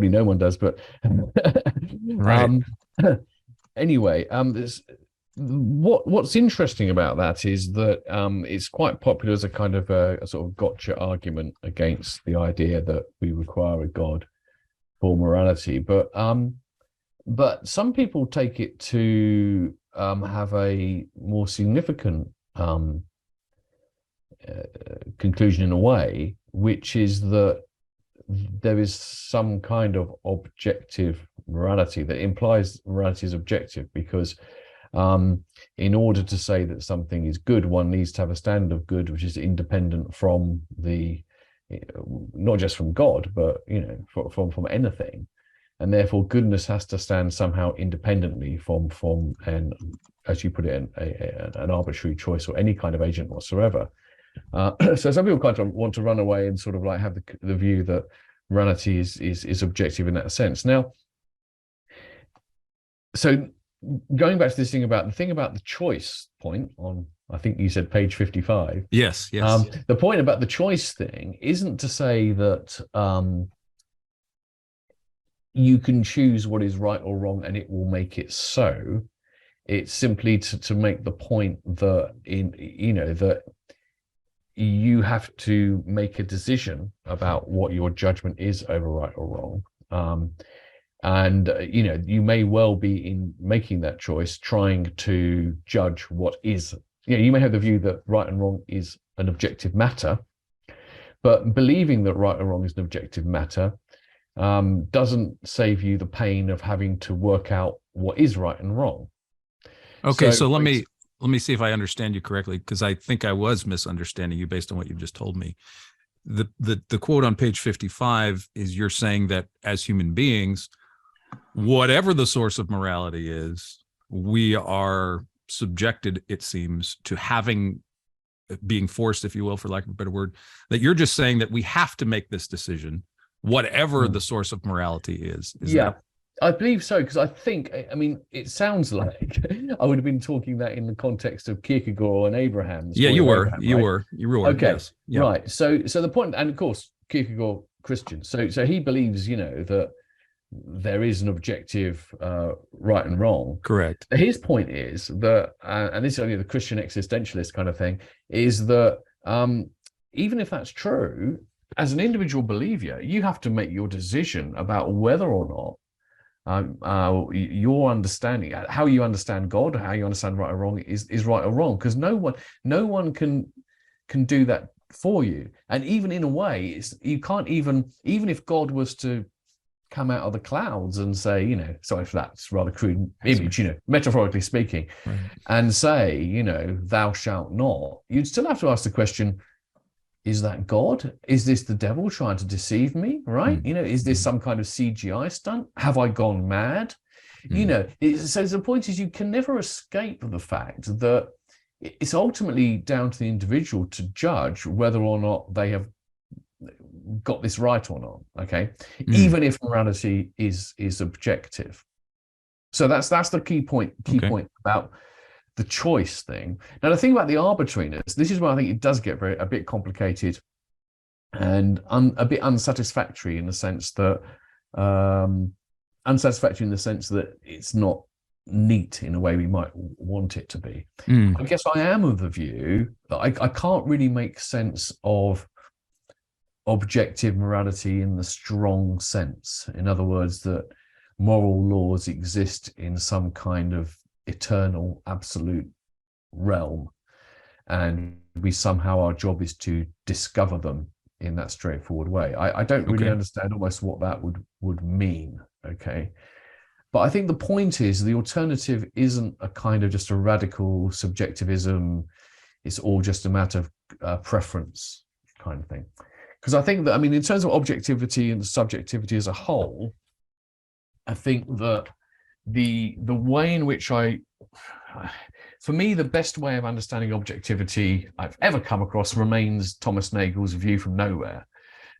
no one does, but right. Anyway, what's interesting about that is that it's quite popular as a kind of a sort of gotcha argument against the idea that we require a God for morality, but some people take it to have a more significant conclusion in a way, which is that there is some kind of objective morality that implies morality is objective, because in order to say that something is good, one needs to have a standard of good which is independent from not just from God, but from anything, and therefore goodness has to stand somehow independently from an, as you put it, an arbitrary choice or any kind of agent whatsoever. So some people kind of want to run away and sort of like have the view that morality is objective in that sense. Now, so going back to this thing about the choice point on, I think you said page 55. Yes. The point about the choice thing isn't to say that you can choose what is right or wrong and it will make it so. It's simply to make the point that that you have to make a decision about what your judgment is over right or wrong. And you may well be, in making that choice, trying to judge what is. You may have the view that right and wrong is an objective matter, but believing that right and wrong is an objective matter doesn't save you the pain of having to work out what is right and wrong. Okay, so let me see if I understand you correctly, because I think I was misunderstanding you based on what you've just told me. The quote on page 55 is you're saying that as human beings, whatever the source of morality is, we are subjected, it seems, to being forced, if you will, for lack of a better word, that you're just saying that we have to make this decision, whatever the source of morality is. I believe so, because I think, I mean, it sounds like I would have been talking that in the context of Kierkegaard and Abraham's. Yeah, you were. Okay, yes. Yeah. Right. So the point, and of course, Kierkegaard, Christian. So he believes, that there is an objective right and wrong. Correct. His point is that, and this is only the Christian existentialist kind of thing, is that even if that's true, as an individual believer, you have to make your decision about whether or not your understanding, how you understand God, or how you understand right or wrong is right or wrong, because no one can do that for you. And even in a way, you can't even if God was to come out of the clouds and say, sorry for that, it's a rather crude image, metaphorically speaking, right, and say, thou shalt not, you'd still have to ask the question, is that God? Is this the devil trying to deceive me? Right? Is this some kind of CGI stunt? Have I gone mad? So the point is, you can never escape the fact that it's ultimately down to the individual to judge whether or not they have got this right or not. Okay, even if morality is objective. So that's the key point about the choice thing. Now, the thing about the arbitrariness, this is where I think it does get a bit complicated and a bit unsatisfactory in the sense that it's not neat in a way we might want it to be. I guess I am of the view that I can't really make sense of objective morality in the strong sense. In other words, that moral laws exist in some kind of eternal absolute realm, and our job is to discover them in that straightforward way. I don't really understand almost what that would mean. Okay, but I think the point is the alternative isn't a kind of just a radical subjectivism. It's all just a matter of preference kind of thing. Because I think that, in terms of objectivity and subjectivity as a whole, I think that the way in which for me, the best way of understanding objectivity I've ever come across remains Thomas Nagel's View from Nowhere.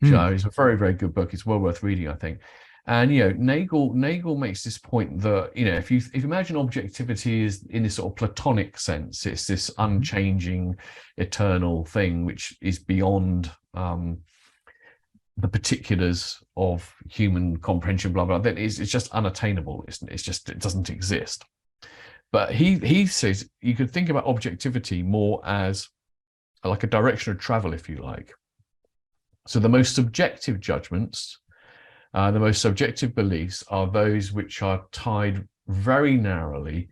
It's a very, very good book. It's well worth reading, I think. And Nagel makes this point that if you imagine objectivity is in this sort of Platonic sense, it's this unchanging, eternal thing which is beyond the particulars of human comprehension, blah blah. Then it's just unattainable. It doesn't exist. But he says you could think about objectivity more as like a direction of travel, if you like. So the most subjective judgments, the most subjective beliefs are those which are tied very narrowly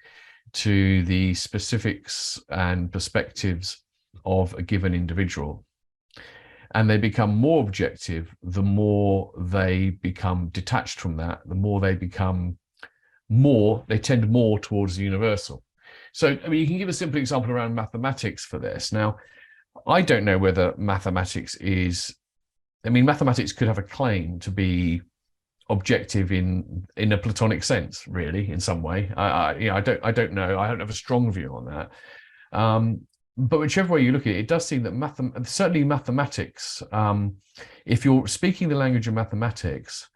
to the specifics and perspectives of a given individual. And they become more objective the more they become detached from that, the more they tend more towards the universal. So, you can give a simple example around mathematics for this. Now, I don't know whether mathematics could have a claim to be objective in a Platonic sense, really, in some way. I don't know. I don't have a strong view on that. But whichever way you look at it, it does seem that certainly mathematics, if you're speaking the language of mathematics,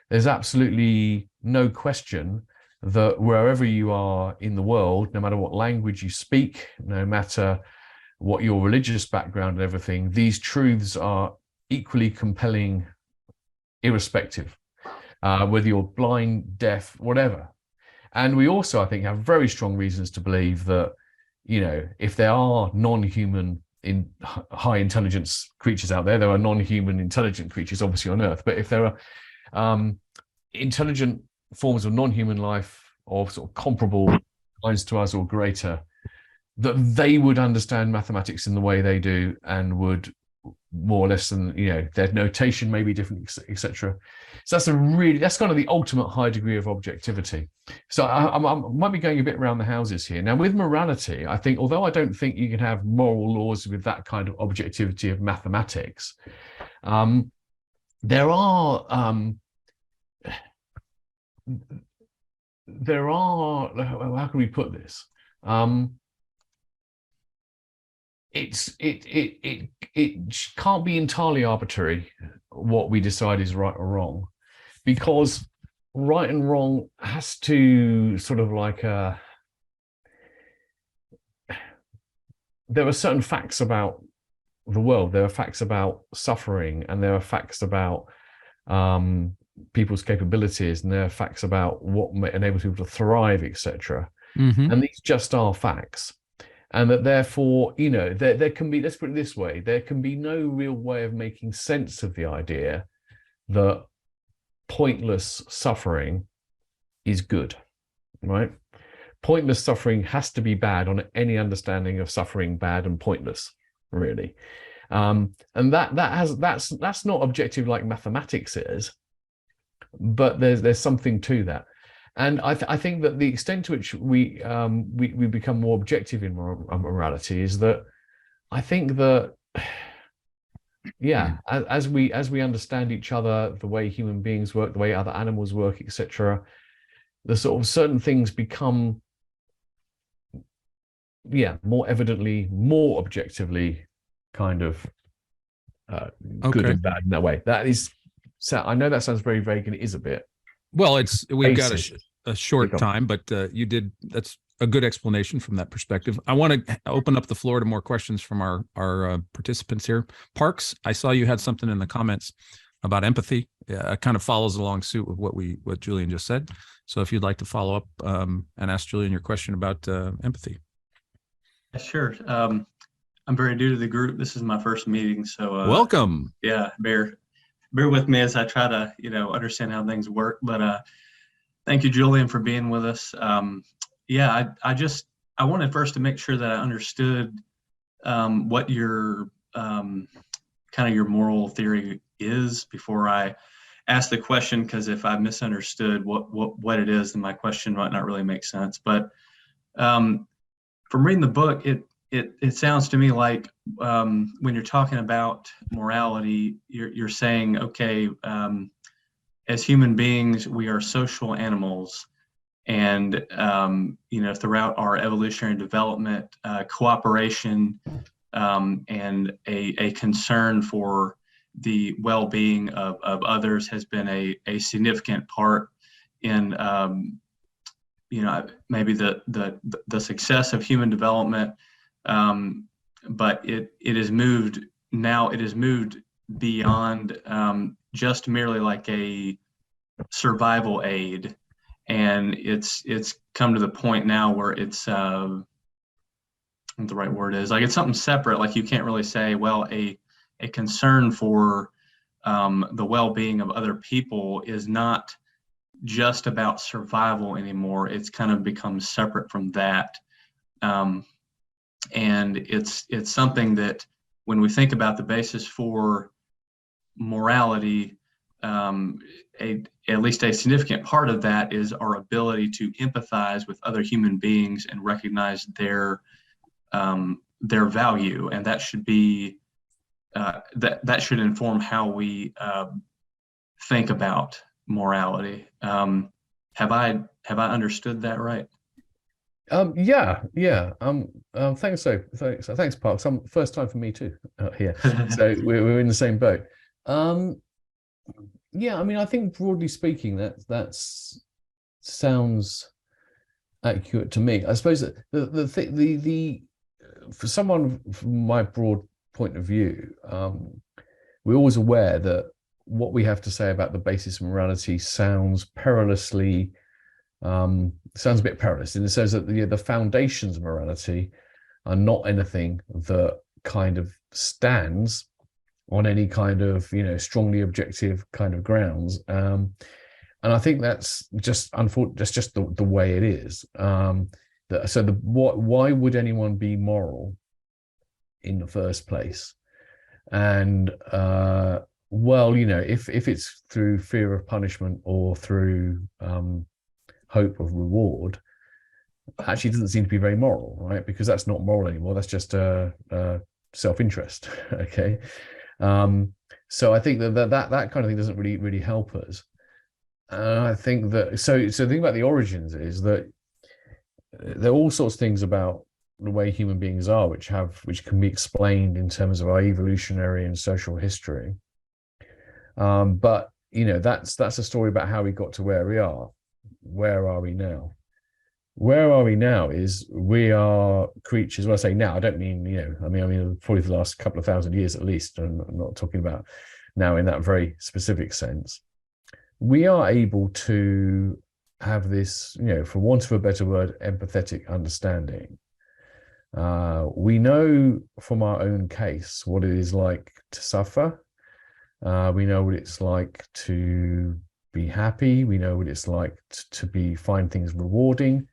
there's absolutely no question that wherever you are in the world, no matter what language you speak, no matter what your religious background and everything, these truths are equally compelling, irrespective, whether you're blind, deaf, whatever. And we also, I think, have very strong reasons to believe that if there are non-human high intelligence creatures out there are non-human intelligent creatures, obviously, on Earth. But if there are intelligent forms of non-human life of sort of comparable lines to us or greater, that they would understand mathematics in the way they do and would more or less than, their notation may be different, etc. So that's kind of the ultimate high degree of objectivity. So I might be going a bit around the houses here. Now, with morality, I think, although I don't think you can have moral laws with that kind of objectivity of mathematics, there are there are, how can we put this? It can't be entirely arbitrary what we decide is right or wrong, because right and wrong has to sort of like there are certain facts about the world. There are facts about suffering, and there are facts about people's capabilities, and there are facts about what enables people to thrive, etc. And these just are facts. And that therefore, you know, there can be, let's put it this way, there can be no real way of making sense of the idea that pointless suffering is good, right? Pointless suffering has to be bad on any understanding of suffering bad and pointless, really. And that's not objective like mathematics is, but there's something to that. And I think that the extent to which we become more objective in morality is that I think that, yeah, as we understand each other, the way human beings work, the way other animals work, etc., the sort of certain things become, yeah, more evidently, more objectively kind of good and bad in that way. That is, so I know that sounds very vague, and it is a bit. Well, we've got a short time, but that's a good explanation from that perspective. I want to open up the floor to more questions from our participants here. Parks, I saw you had something in the comments about empathy. It kind of follows along suit with what Julian just said. So if you'd like to follow up and ask Julian your question about empathy. Sure. I'm very new to the group. This is my first meeting, so welcome. Yeah, bear with me as I try to understand how things work. But thank you, Julian, for being with us. Yeah, I wanted first to make sure that I understood what your kind of your moral theory is before I ask the question, because if I misunderstood what it is, then my question might not really make sense. But from reading the book, it sounds to me like when you're talking about morality, you're saying, okay, as human beings, we are social animals, and throughout our evolutionary development, cooperation and a concern for the well-being of others has been a significant part in maybe the success of human development. But it has moved beyond just merely like a survival aid, and it's come to the point now where it's what the right word is, like it's something separate. Like you can't really say, well, a concern for the well-being of other people is not just about survival anymore. It's kind of become separate from that. And it's something that when we think about the basis for morality, at least a significant part of that is our ability to empathize with other human beings and recognize their value, and that should be that should inform how we think about morality. Have I understood that right? Yeah. Thanks, Park. First time for me too here. So we're in the same boat. Yeah, I mean, I think broadly speaking, that sounds accurate to me. I suppose that the for someone from my broad point of view, we're always aware that what we have to say about the basis of morality sounds perilously. Sounds a bit perilous in the sense that the foundations of morality are not anything that kind of stands on any kind of strongly objective kind of grounds, and I think that's just that's just the way it is. Why would anyone be moral in the first place? And well, if it's through fear of punishment or through hope of reward, actually doesn't seem to be very moral, right? Because that's not moral anymore. That's just self-interest. Okay. So I think that kind of thing doesn't really help us. I think that so the thing about the origins is that there are all sorts of things about the way human beings are which can be explained in terms of our evolutionary and social history. But that's a story about how we got to where we are. Where are we now? Where are we now is we are creatures. When I say now, I don't mean I mean probably the last couple of thousand years at least. I'm not talking about now in that very specific sense. We are able to have this, for want of a better word, empathetic understanding. We know from our own case what it is like to suffer. We know what it's like to be happy. We know what it's like to find things rewarding,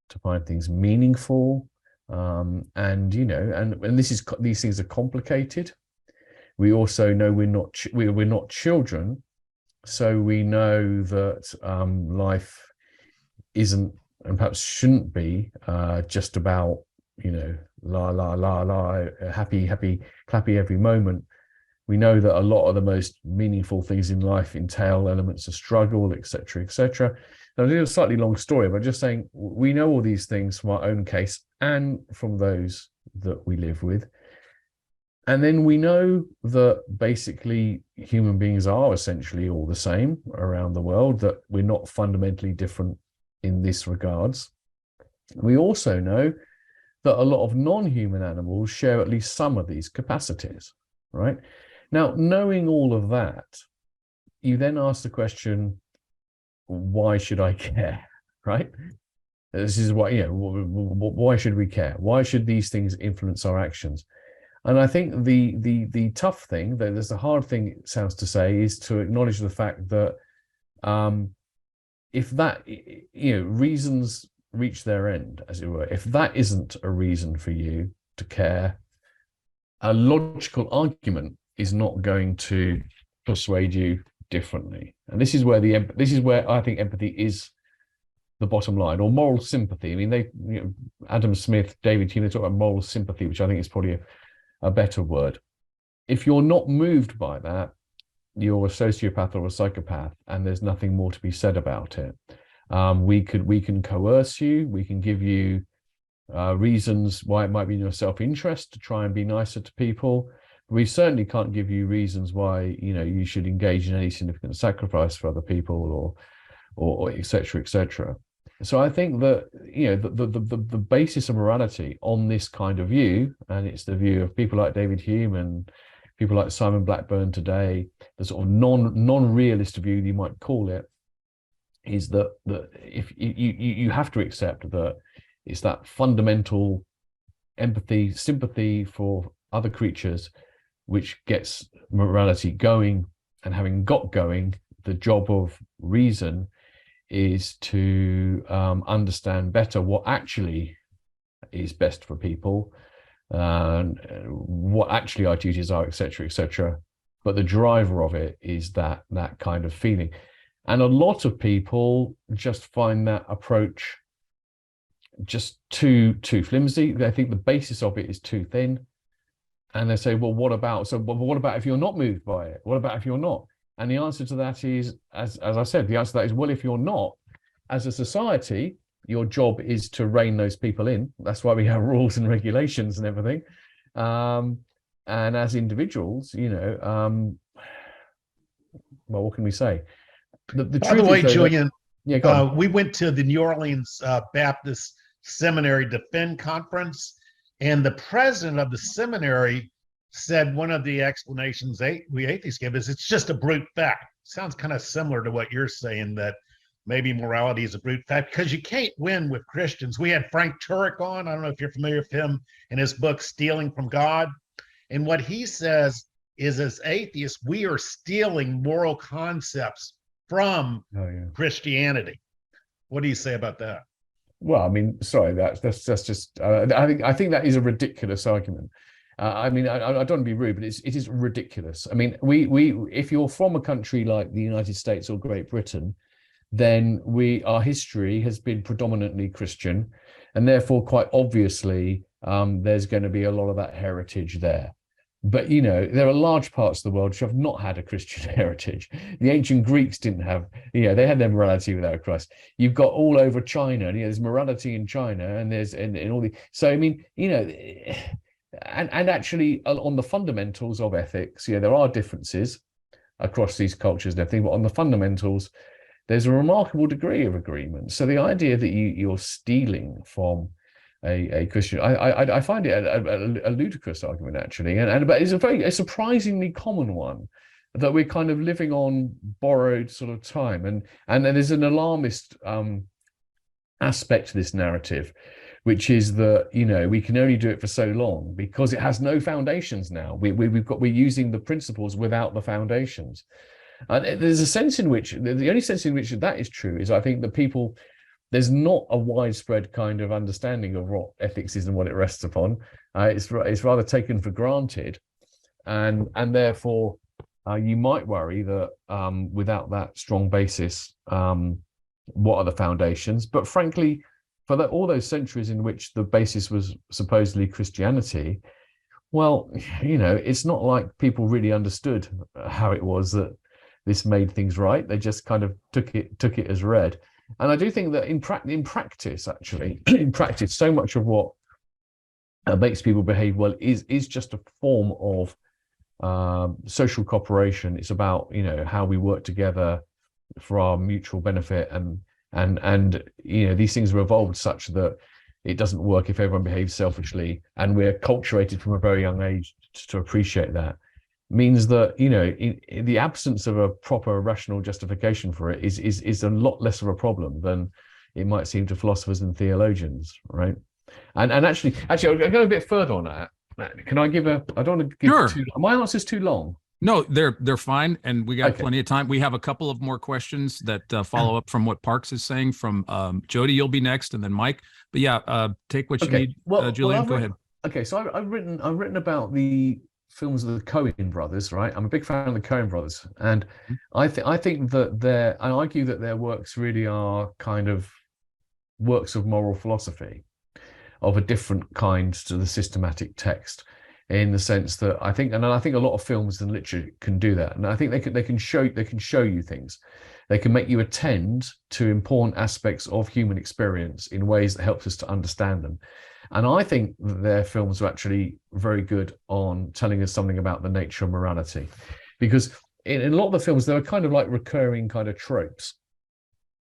to find things meaningful. And these things are complicated. We also know we're not children. So we know that life isn't, and perhaps shouldn't be, just about, la, la, la, la, happy, happy, clappy every moment. We know that a lot of the most meaningful things in life entail elements of struggle, etc., etc. Now, it's a slightly long story, but just saying we know all these things from our own case and from those that we live with. And then we know that basically human beings are essentially all the same around the world, that we're not fundamentally different in this regards. We also know that a lot of non-human animals share at least some of these capacities, right? Now, knowing all of that, you then ask the question, why should I care, right? This is why should we care? Why should these things influence our actions? And I think the tough thing, there's the hard thing, it sounds to say, is to acknowledge the fact that if that, reasons reach their end, as it were, if that isn't a reason for you to care, a logical argument is not going to persuade you differently. And this is where I think empathy is the bottom line, or moral sympathy. I mean, Adam Smith, David Hume, they talk about moral sympathy, which I think is probably a better word. If you're not moved by that, you're a sociopath or a psychopath, and there's nothing more to be said about it. We can coerce you, we can give you reasons why it might be in your self-interest to try and be nicer to people. We certainly can't give you reasons why you should engage in any significant sacrifice for other people, or et cetera, et cetera. So I think that the basis of morality on this kind of view, and it's the view of people like David Hume and people like Simon Blackburn today, the sort of non-realist view you might call it, is that if you have to accept that it's that fundamental empathy, sympathy for other creatures, which gets morality going. And having got going, the job of reason is to understand better what actually is best for people, what actually our duties are, etc., etc. But the driver of it is that kind of feeling. And a lot of people just find that approach just too flimsy. They think the basis of it is too thin. And they say, well, what about if you're not moved by it? What about if you're not? And the answer to that is, as I said, the answer to that is, well, if you're not, as a society, your job is to rein those people in. That's why we have rules and regulations and everything. And as individuals, well, what can we say? By the way, Julian, we went to the New Orleans Baptist Seminary Defend Conference, and the president of the seminary said one of the explanations we atheists give is it's just a brute fact. Sounds kind of similar to what you're saying, that maybe morality is a brute fact, because you can't win with Christians. We had Frank Turek on. I don't know if you're familiar with him, in his book, Stealing from God. And what he says is, as atheists, we are stealing moral concepts from Christianity. What do you say about that? Well, I mean, sorry, that's just. I think that is a ridiculous argument. I mean, I don't want to be rude, but it is ridiculous. I mean, we if you're from a country like the United States or Great Britain, then our history has been predominantly Christian, and therefore, quite obviously, there's going to be a lot of that heritage there. But, you know, there are large parts of the world which have not had a Christian heritage. The ancient Greeks didn't have, you know, they had their morality without Christ. You've got all over China, and, you know, there's morality in China, and there's and all the, so I mean, you know, and actually on the fundamentals of ethics, you know, there are differences across these cultures and everything, but on the fundamentals, there's a remarkable degree of agreement. So the idea that you're stealing from a Christian, I find it a ludicrous argument, actually, but it's a surprisingly common one, that we're kind of living on borrowed sort of time, and there's an alarmist aspect to this narrative, which is that, you know, we can only do it for so long because it has no foundations now. We're using the principles without the foundations. And there's a sense in which, the only sense in which that is true is, I think, that there's not a widespread kind of understanding of what ethics is and what it rests upon. It's rather taken for granted, and therefore you might worry that without that strong basis, what are the foundations? But frankly, for all those centuries in which the basis was supposedly Christianity, well, you know, it's not like people really understood how it was that this made things right. They just kind of took it as read. And I do think that in practice, actually, in practice, so much of what makes people behave well is just a form of social cooperation. It's about, you know, how we work together for our mutual benefit, and you know, these things are evolved such that it doesn't work if everyone behaves selfishly, and we're acculturated from a very young age to appreciate that. Means that, you know, in the absence of a proper rational justification for it is a lot less of a problem than it might seem to philosophers and theologians, right? And actually I'll go a bit further on that. Can I give I don't want to give Sure. My answer's too long. No, they're fine, and we got plenty of time. We have a couple of more questions that follow up from what Parks is saying. From Jody, you'll be next, and then Mike. But yeah, take what you need, Julian. Go ahead. Okay, so I've written about the films of the Coen brothers, right? I'm a big fan of the Coen brothers, and I think that I argue that their works really are kind of works of moral philosophy of a different kind to the systematic text, in the sense that I think a lot of films and literature can do that, and I think they can show you things. They can make you attend to important aspects of human experience in ways that helps us to understand them. And I think that their films are actually very good on telling us something about the nature of morality, because in a lot of the films, there are kind of like recurring kind of tropes.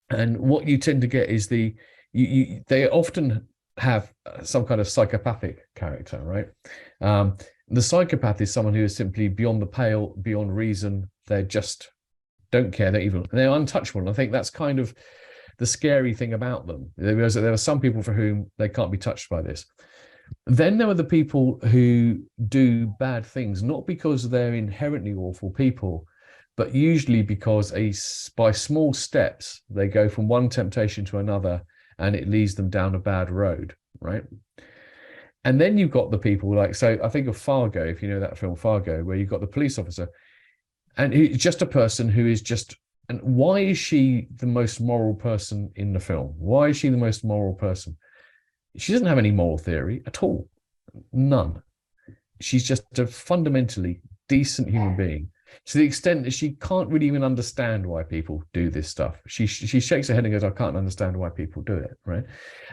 And what you tend to get is they often have some kind of psychopathic character, right? The psychopath is someone who is simply beyond the pale, beyond reason. They just don't care. They're untouchable. And I think that's kind of the scary thing about them. There are some people for whom they can't be touched by this. Then there are the people who do bad things, not because they're inherently awful people, but usually because by small steps, they go from one temptation to another, and it leads them down a bad road, right? And then you've got the people so I think of Fargo, if you know that film Fargo, where you've got the police officer, and he's just a person who is just, and why is she the most moral person in the film? Why is she the most moral person? She doesn't have any moral theory at all. None. She's just a fundamentally decent human being, to the extent that she can't really even understand why people do this stuff. She shakes her head and goes, I can't understand why people do it, right?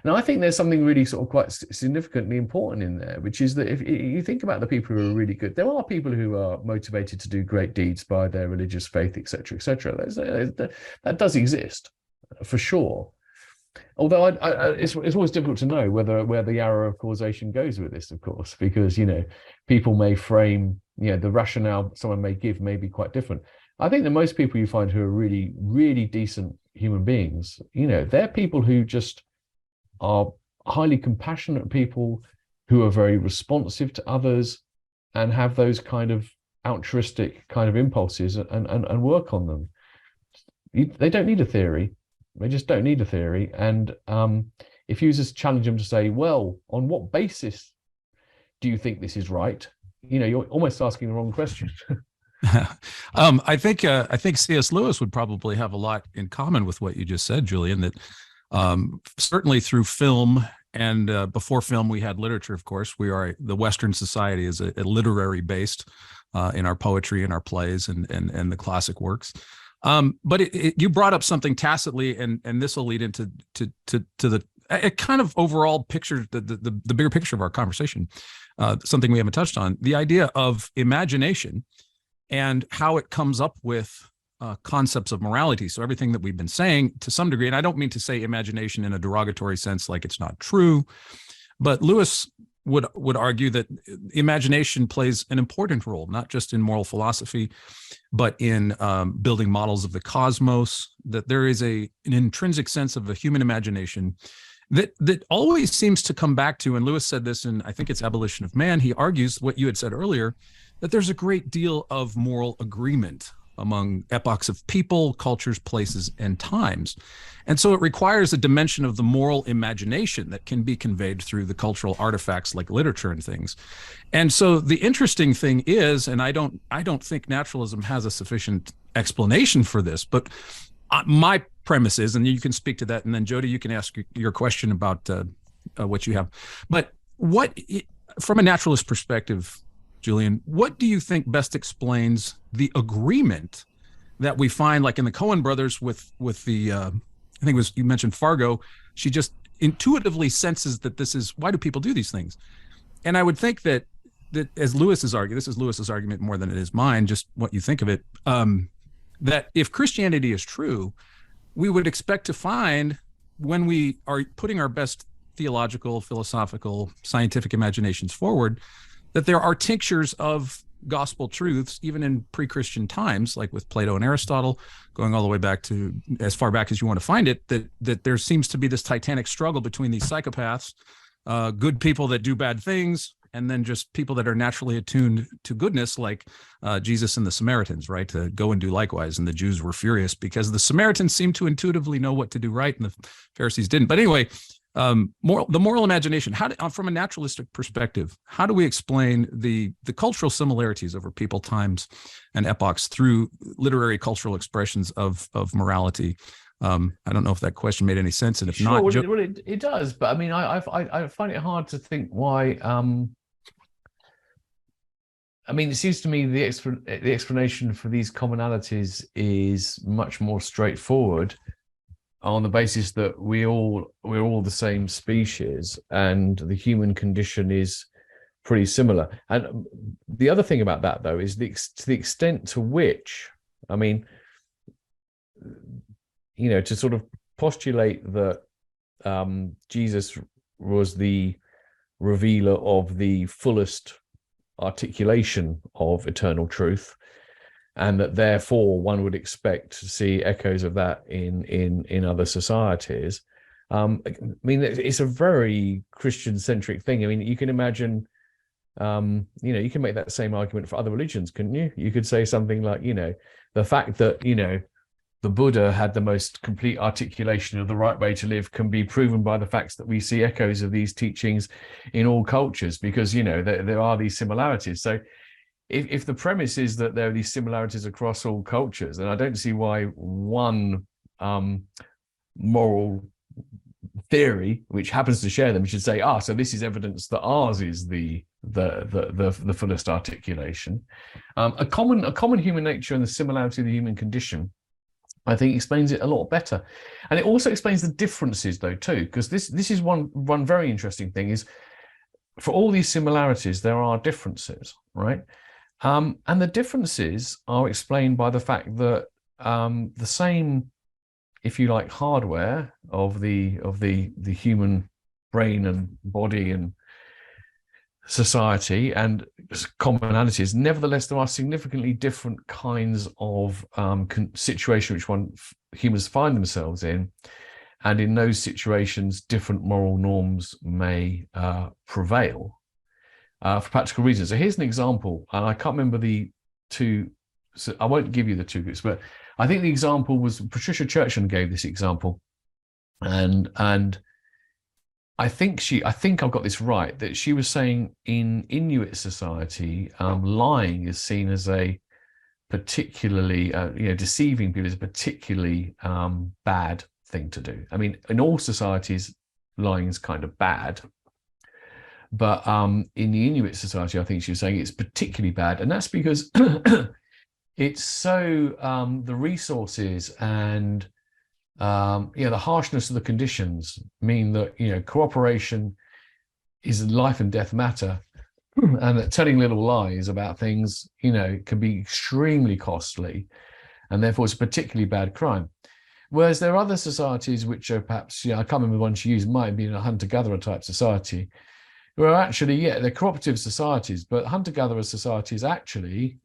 Now, I think there's something really sort of quite significantly important in there, which is that if you think about the people who are really good, there are people who are motivated to do great deeds by their religious faith, etc., etc. That does exist, for sure. Although it's always difficult to know where the arrow of causation goes with this, of course, because, you know, people may frame, you know, the rationale someone may give may be quite different. I think that most people you find who are really, really decent human beings, you know, they're people who just are highly compassionate people, who are very responsive to others, and have those kind of altruistic kind of impulses and work on them. They don't need a theory. They just don't need a theory. And if you just challenge them to say, well, on what basis do you think this is right? You know, you're almost asking the wrong question. I think C.S. Lewis would probably have a lot in common with what you just said, Julian, that certainly through film and before film, we had literature. Of course, the Western society is a literary based in our poetry and our plays and the classic works. But you brought up something tacitly, and this will lead into the a kind of overall picture, the bigger picture of our conversation. Something we haven't touched on: the idea of imagination and how it comes up with concepts of morality. So everything that we've been saying to some degree, and I don't mean to say imagination in a derogatory sense, like it's not true, but Lewis would argue that imagination plays an important role, not just in moral philosophy, but in building models of the cosmos, that there is an intrinsic sense of a human imagination that always seems to come back to, and Lewis said this in, I think it's Abolition of Man, he argues what you had said earlier, that there's a great deal of moral agreement among epochs of people, cultures, places, and times. And so it requires a dimension of the moral imagination that can be conveyed through the cultural artifacts like literature and things. And so the interesting thing is, and I don't think naturalism has a sufficient explanation for this, but my premise is, and you can speak to that, and then Jody, you can ask your question about what you have. But from a naturalist perspective, Julian, what do you think best explains the agreement that we find, like in the Coen brothers with the, I think it was, you mentioned Fargo, she just intuitively senses that this is, why do people do these things? And I would think that as Lewis's argument, this is Lewis's argument more than it is mine, just what you think of it, that if Christianity is true, we would expect to find, when we are putting our best theological, philosophical, scientific imaginations forward, that there are tinctures of gospel truths, even in pre-Christian times, like with Plato and Aristotle, going all the way back to as far back as you want to find it, that there seems to be this titanic struggle between these psychopaths, good people that do bad things, and then just people that are naturally attuned to goodness, like Jesus and the Samaritans, right? To go and do likewise. And the Jews were furious because the Samaritans seemed to intuitively know what to do right, and the Pharisees didn't. But anyway, the moral imagination, from a naturalistic perspective, how do we explain the cultural similarities over people, times, and epochs through literary cultural expressions of morality? I don't know if that question made any sense, and if sure, not, it does. But I mean, I find it hard to think why. I mean, it seems to me the explanation for these commonalities is much more straightforward, on the basis that we're all the same species, and the human condition is pretty similar. And the other thing about that, though, is to the extent to which, I mean, to sort of postulate that Jesus was the revealer of the fullest articulation of eternal truth, and that therefore one would expect to see echoes of that in other societies. I mean, it's a very Christian-centric thing. I mean, you can imagine, you can make that same argument for other religions, couldn't you? You could say something like, the fact that, the Buddha had the most complete articulation of the right way to live can be proven by the facts that we see echoes of these teachings in all cultures, because, there are these similarities. So if the premise is that there are these similarities across all cultures, then I don't see why one moral theory, which happens to share them, should say, so this is evidence that ours is the fullest articulation. A common human nature and the similarity of the human condition, I think, explains it a lot better. And it also explains the differences, though, too, because this is one very interesting thing, is for all these similarities, there are differences, right? And the differences are explained by the fact that the same, if you like, hardware of the human brain and body and society and commonalities, nevertheless, there are significantly different kinds of situations which humans find themselves in, and in those situations, different moral norms may prevail. For practical reasons. So here's an example, and I can't remember the two, so I won't give you the two groups, but I think the example was Patricia Churchland gave this example, and I think I've got this right, that she was saying in Inuit society, lying is seen as a particularly, deceiving people is a particularly bad thing to do. I mean, in all societies, lying is kind of bad. But in the Inuit society, I think she was saying it's particularly bad, and that's because it's so the resources and the harshness of the conditions mean that cooperation is a life and death matter, and that telling little lies about things can be extremely costly, and therefore it's a particularly bad crime. Whereas there are other societies which are perhaps, I can't remember the one she used, might be in a hunter-gatherer type society, where actually, they're cooperative societies, but hunter-gatherer societies actually,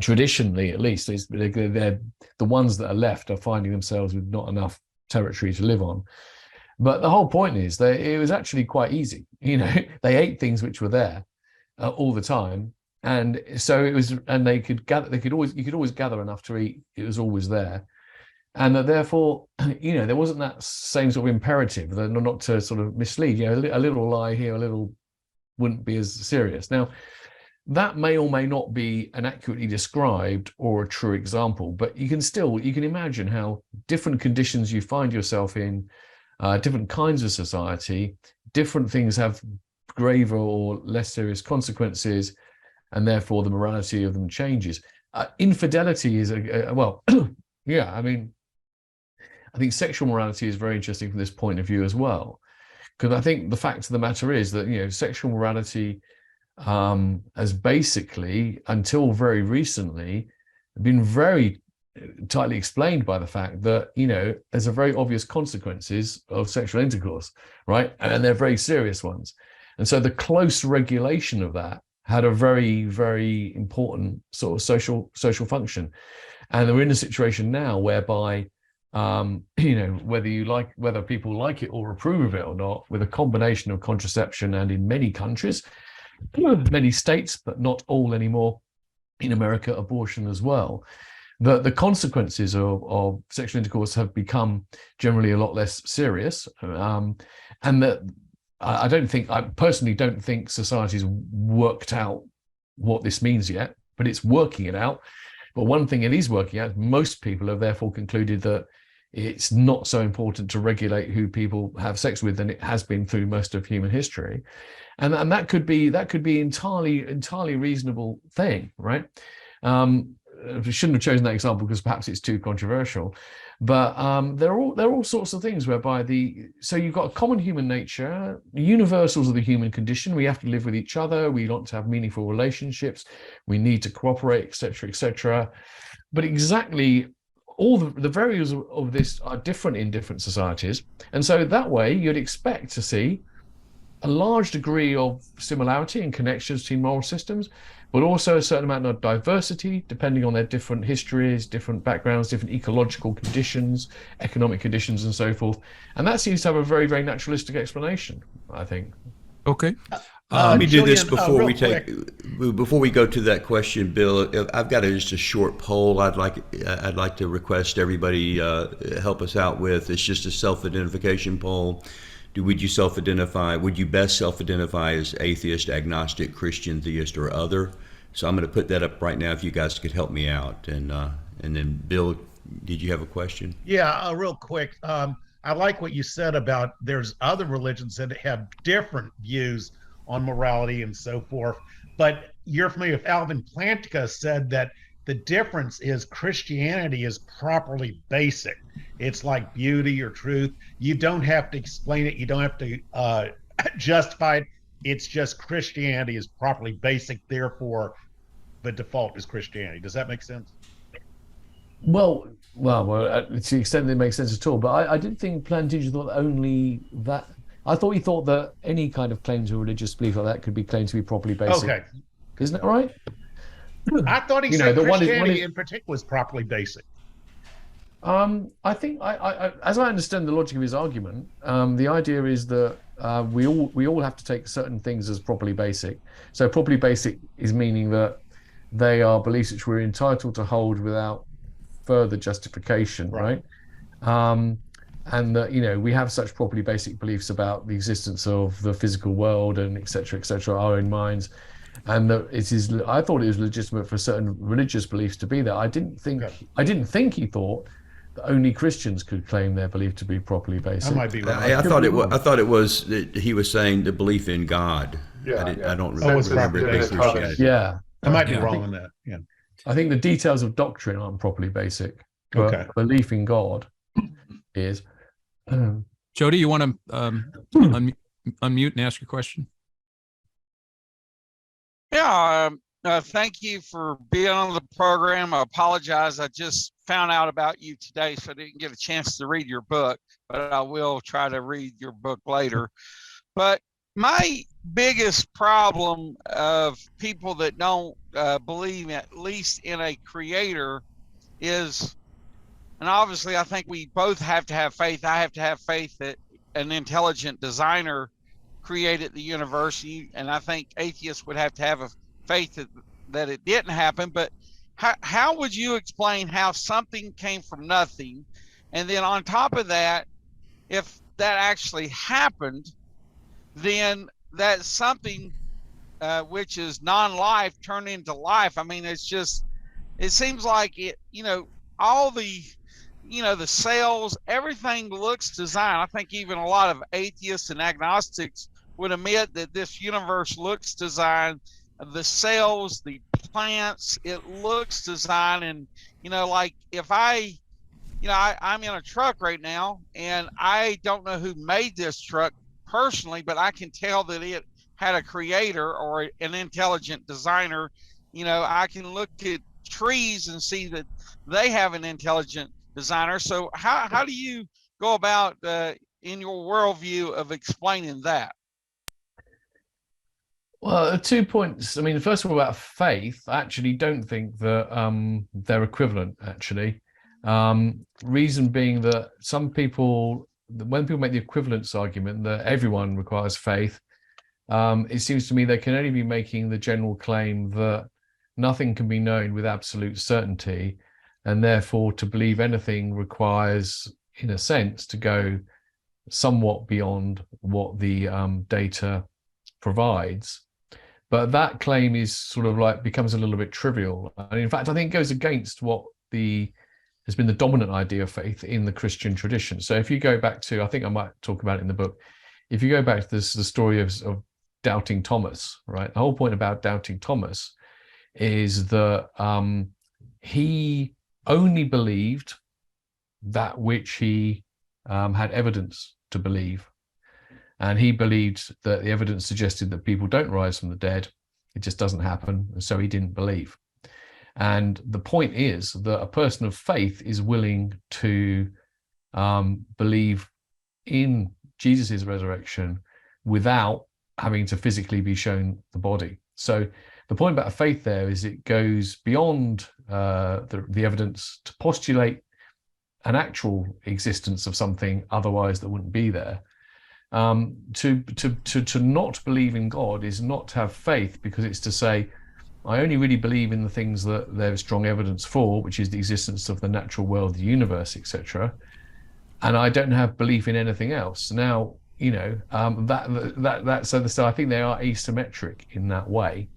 traditionally at least, they're the ones that are left are finding themselves with not enough territory to live on. But the whole point is that it was actually quite easy. They ate things which were there all the time, and so it was, and they could gather. You could always gather enough to eat. It was always there. And that therefore, there wasn't that same sort of imperative, that not to sort of mislead, a little lie here, a little wouldn't be as serious. Now, that may or may not be an accurately described or a true example, but you can imagine how different conditions you find yourself in, different kinds of society, different things have graver or less serious consequences, and therefore the morality of them changes. Infidelity is I think sexual morality is very interesting from this point of view as well, because I think the fact of the matter is that sexual morality has basically, until very recently, been very tightly explained by the fact that there's a very obvious consequences of sexual intercourse, right? And they're very serious ones. And so the close regulation of that had a very, very important sort of social function. And we're in a situation now whereby whether people like it or approve of it or not, with a combination of contraception and in many countries, many states, but not all anymore, in America, abortion as well, the consequences of sexual intercourse have become generally a lot less serious. And that I personally don't think society's worked out what this means yet, but it's working it out. But one thing it is working out, most people have therefore concluded that it's not so important to regulate who people have sex with than it has been through most of human history, and that could be entirely reasonable thing, right? We shouldn't have chosen that example because perhaps it's too controversial, but there are all sorts of things whereby so you've got a common human nature, universals of the human condition. We have to live with each other. We want to have meaningful relationships. We need to cooperate, etc., etc. But exactly all the variables of this are different in different societies, and so that way you'd expect to see a large degree of similarity and connections between moral systems, but also a certain amount of diversity depending on their different histories, different backgrounds, different ecological conditions, economic conditions, and so forth. And that seems to have a very, very naturalistic explanation, I think. Okay. Let me do this Julian, before we go to that question, Bill. I've got just a short poll. I'd like to request everybody help us out with. It's just a self-identification poll. Would you best self-identify as atheist, agnostic, Christian, theist, or other? So I'm going to put that up right now if you guys could help me out. And then Bill, did you have a question? Yeah, real quick. I like what you said about there's other religions that have different views on morality and so forth. But you're familiar with Alvin Plantinga said that the difference is Christianity is properly basic. It's like beauty or truth. You don't have to explain it. You don't have to justify it. It's just Christianity is properly basic. Therefore, the default is Christianity. Does that make sense? Well, to the extent that it makes sense at all. But I didn't think Plantinga thought only that. I thought he thought that any kind of claim to religious belief like that could be claimed to be properly basic. Okay. Isn't that right? I thought he said Christianity in particular was properly basic. I think, as I understand the logic of his argument, the idea is that we all have to take certain things as properly basic. So properly basic is meaning that they are beliefs which we're entitled to hold without further justification, right? And that we have such properly basic beliefs about the existence of the physical world and et cetera, our own minds, and that I thought it was legitimate for certain religious beliefs to be there. I didn't think he thought only Christians could claim their belief to be properly basic. I might be wrong. I thought it was that he was saying the belief in God. Yeah, I don't remember remember it being Christianity. Yeah, I might be wrong on that. Yeah. I think the details of doctrine aren't properly basic, but Okay. belief in God is. Jody, you want to unmute and ask your question? Yeah, thank you for being on the program. I apologize. I just found out about you today, so I didn't get a chance to read your book, but I will try to read your book later. But my biggest problem of people that don't believe at least in a creator is, and obviously I think we both have to have faith. I have to have faith that an intelligent designer created the universe, and I think atheists would have to have a faith that it didn't happen. But how would you explain how something came from nothing, and then on top of that, if that actually happened, then that something which is non-life turned into life? I mean, it seems like it, all the, the cells, everything looks designed. I think even a lot of atheists and agnostics would admit that this universe looks designed. The cells, the plants, it looks designed. And, like if I'm in a truck right now, and I don't know who made this truck personally, but I can tell that it had a creator or an intelligent designer. I can look at trees and see that they have an intelligent designer. So how do you go about in your worldview of explaining that? Well, 2 points. I mean, first of all, about faith, I actually don't think that they're equivalent, actually. Reason being that when people make the equivalence argument that everyone requires faith, it seems to me they can only be making the general claim that nothing can be known with absolute certainty, and therefore to believe anything requires, in a sense, to go somewhat beyond what the data provides. But that claim is sort of like becomes a little bit trivial. And in fact, I think it goes against what has been the dominant idea of faith in the Christian tradition. So if you go back to, I think I might talk about it in the book, if you go back to the story of doubting Thomas, right? The whole point about doubting Thomas is that he only believed that which he had evidence to believe. And he believed that the evidence suggested that people don't rise from the dead. It just doesn't happen. And so he didn't believe. And the point is that a person of faith is willing to believe in Jesus's resurrection without having to physically be shown the body. So the point about faith there is it goes beyond the evidence to postulate an actual existence of something otherwise that wouldn't be there. To not believe in God is not to have faith, because it's to say, I only really believe in the things that there's strong evidence for, which is the existence of the natural world, the universe, etc. And I don't have belief in anything else. Now, so I think they are asymmetric in that way.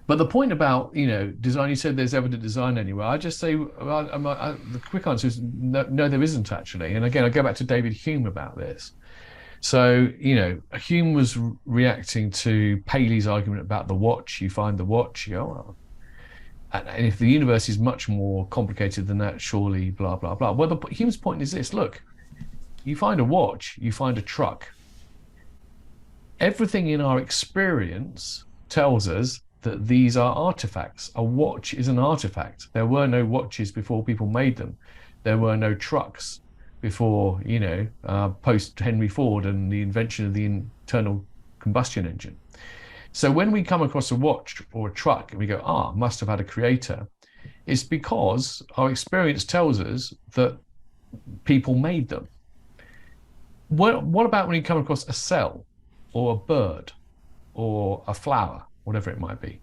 But the point about, design, you said there's evident design anywhere. I just say, the quick answer is no, there isn't actually. And again, I go back to David Hume about this. So, Hume was reacting to Paley's argument about the watch. You find the watch, you go, well, and if the universe is much more complicated than that, surely blah, blah, blah. Well, Hume's point is this, look, you find a watch, you find a truck. Everything in our experience tells us that these are artifacts. A watch is an artifact. There were no watches before people made them. There were no trucks before, post Henry Ford and the invention of the internal combustion engine. So when we come across a watch or a truck and we go, must have had a creator, it's because our experience tells us that people made them. What about when you come across a cell or a bird or a flower, whatever it might be?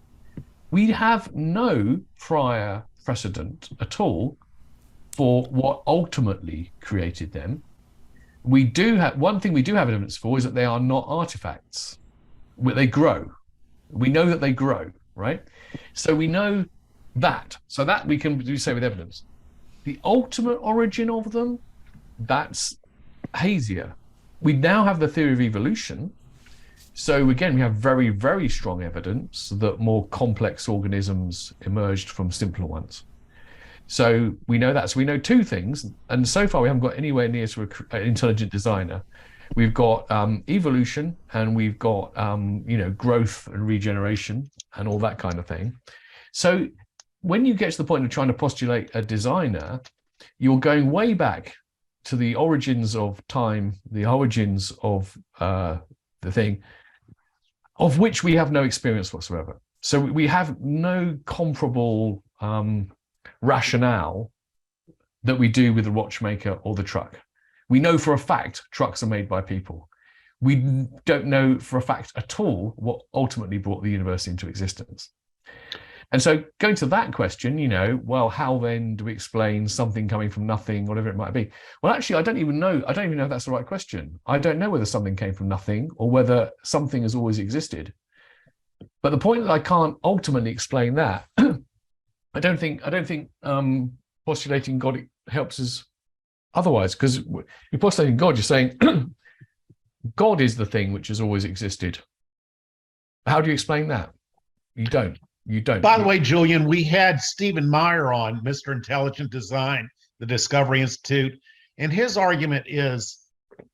We have no prior precedent at all for what ultimately created them. We do have one thing we do have evidence for is that they are not artifacts. They grow. We know that they grow, right? So we know that. So that we can say with evidence. the ultimate origin of them, that's hazier. We now have the theory of evolution. So again, we have very, very strong evidence that more complex organisms emerged from simpler ones. So we know that. So we know two things. And so far, we haven't got anywhere near to an intelligent designer. We've got evolution, and we've got growth and regeneration and all that kind of thing. So when you get to the point of trying to postulate a designer, you're going way back to the origins of time, the origins of the thing, of which we have no experience whatsoever. So we have no comparable rationale that we do with the watchmaker or the truck. We know for a fact trucks are made by people. We don't know for a fact at all what ultimately brought the universe into existence. And so going to that question, well, how then do we explain something coming from nothing, whatever it might be? Well, actually, I don't even know if that's the right question. I don't know whether something came from nothing or whether something has always existed. But the point that I can't ultimately explain that, I don't think postulating God helps us otherwise, because you're postulating God, you're saying God is the thing which has always existed. How do you explain that? You don't. By the way, Julian, we had Stephen Meyer on, Mr. Intelligent Design, the Discovery Institute, and his argument is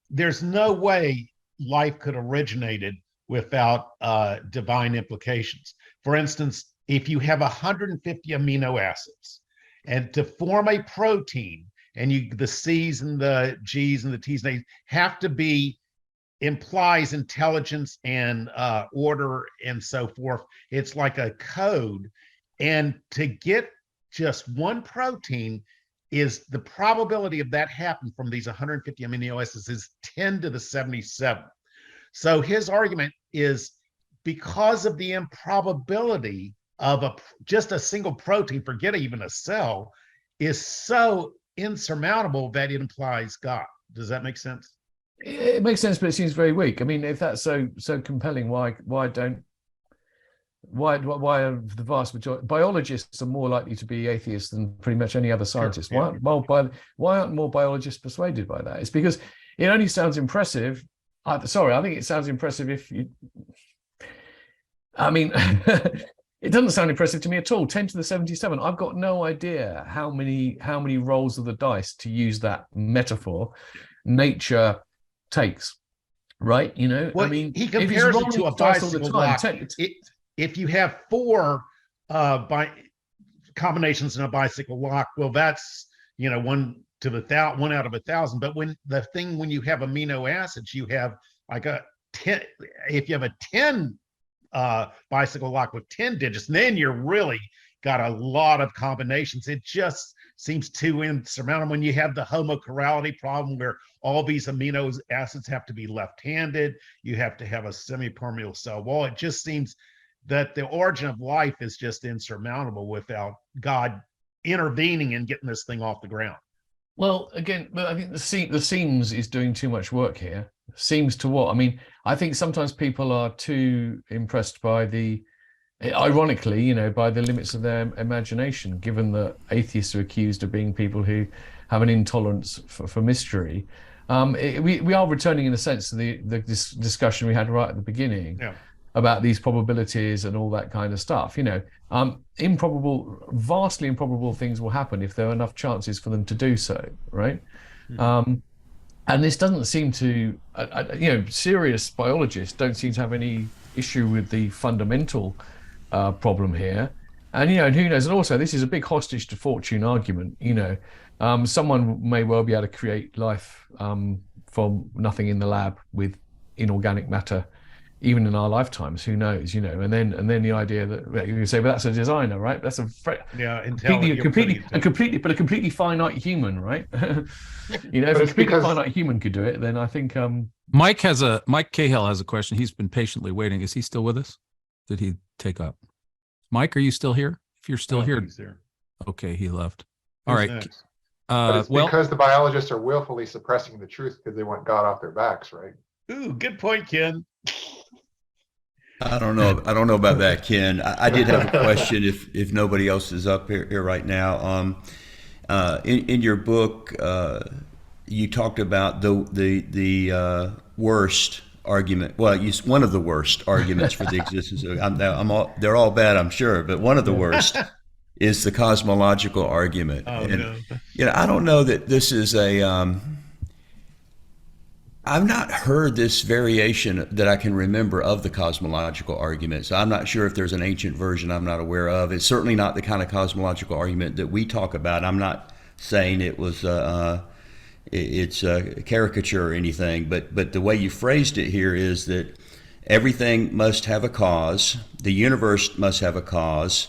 there's no way life could have originated without divine implications. For instance, if you have 150 amino acids, and to form a protein, and the C's and the G's and the T's and A's have to be implies intelligence and order and so forth. It's like a code. And to get just one protein, is the probability of that happen from these 150 amino acids is 10 to the 77. So his argument is because of the improbability of just a single protein, forget even a cell, is so insurmountable that it implies God. Does that make sense? It makes sense, but it seems very weak. I mean, if that's so compelling, why are the vast majority biologists are more likely to be atheists than pretty much any other scientist? Sure, yeah. Why aren't more biologists persuaded by that? It's because it only sounds impressive. I think it sounds impressive if you. I mean, it doesn't sound impressive to me at all. 10 to the 77. I've got no idea how many rolls of the dice, to use that metaphor, nature takes, right? Well, I mean, he compares it to a bicycle lock. If you have 4 combinations in a bicycle lock, well, that's 1 out of 1,000. But when you have amino acids, you have like a 10. If you have a 10 bicycle lock with 10 digits, then you're really got a lot of combinations. It just seems too insurmountable when you have the homochirality problem where all these amino acids have to be left-handed. You have to have a semi-permeable cell wall. It just seems that the origin of life is just insurmountable without God intervening and getting this thing off the ground. Well, again, I think the seems is doing too much work here. Seems to what? I mean, I think sometimes people are too impressed by ironically, by the limits of their imagination, given that atheists are accused of being people who have an intolerance for mystery. We are returning, in a sense, to this discussion we had right at the beginning about these probabilities and all that kind of stuff. Vastly improbable things will happen if there are enough chances for them to do so, right? And this doesn't seem to, serious biologists don't seem to have any issue with the fundamental problem here. And and who knows, and also this is a big hostage to fortune argument. Someone may well be able to create life from nothing in the lab with inorganic matter, even in our lifetimes. Who knows? And then the idea that you can say, but that's a designer, right? That's a completely finite human, right? If a completely finite human could do it, then I think Mike Cahill has a question. He's been patiently waiting. Is he still with us? Did he take up? Mike, are you still here? If you're still here, he's there. Okay, he left. All right. But it's because the biologists are willfully suppressing the truth because they want God off their backs, right? Ooh, good point, Ken. I don't know about that, Ken. I did have a question if nobody else is up here right now. In your book, you talked about the worst argument. Well, one of the worst arguments for the existence of. They're all bad, I'm sure, but one of the worst is the cosmological argument. Oh, and no. I don't know that this is a. I've not heard this variation that I can remember of the cosmological argument. So I'm not sure if there's an ancient version I'm not aware of. It's certainly not the kind of cosmological argument that we talk about. I'm not saying it was it's a caricature or anything, but the way you phrased it here is that everything must have a cause, the universe must have a cause,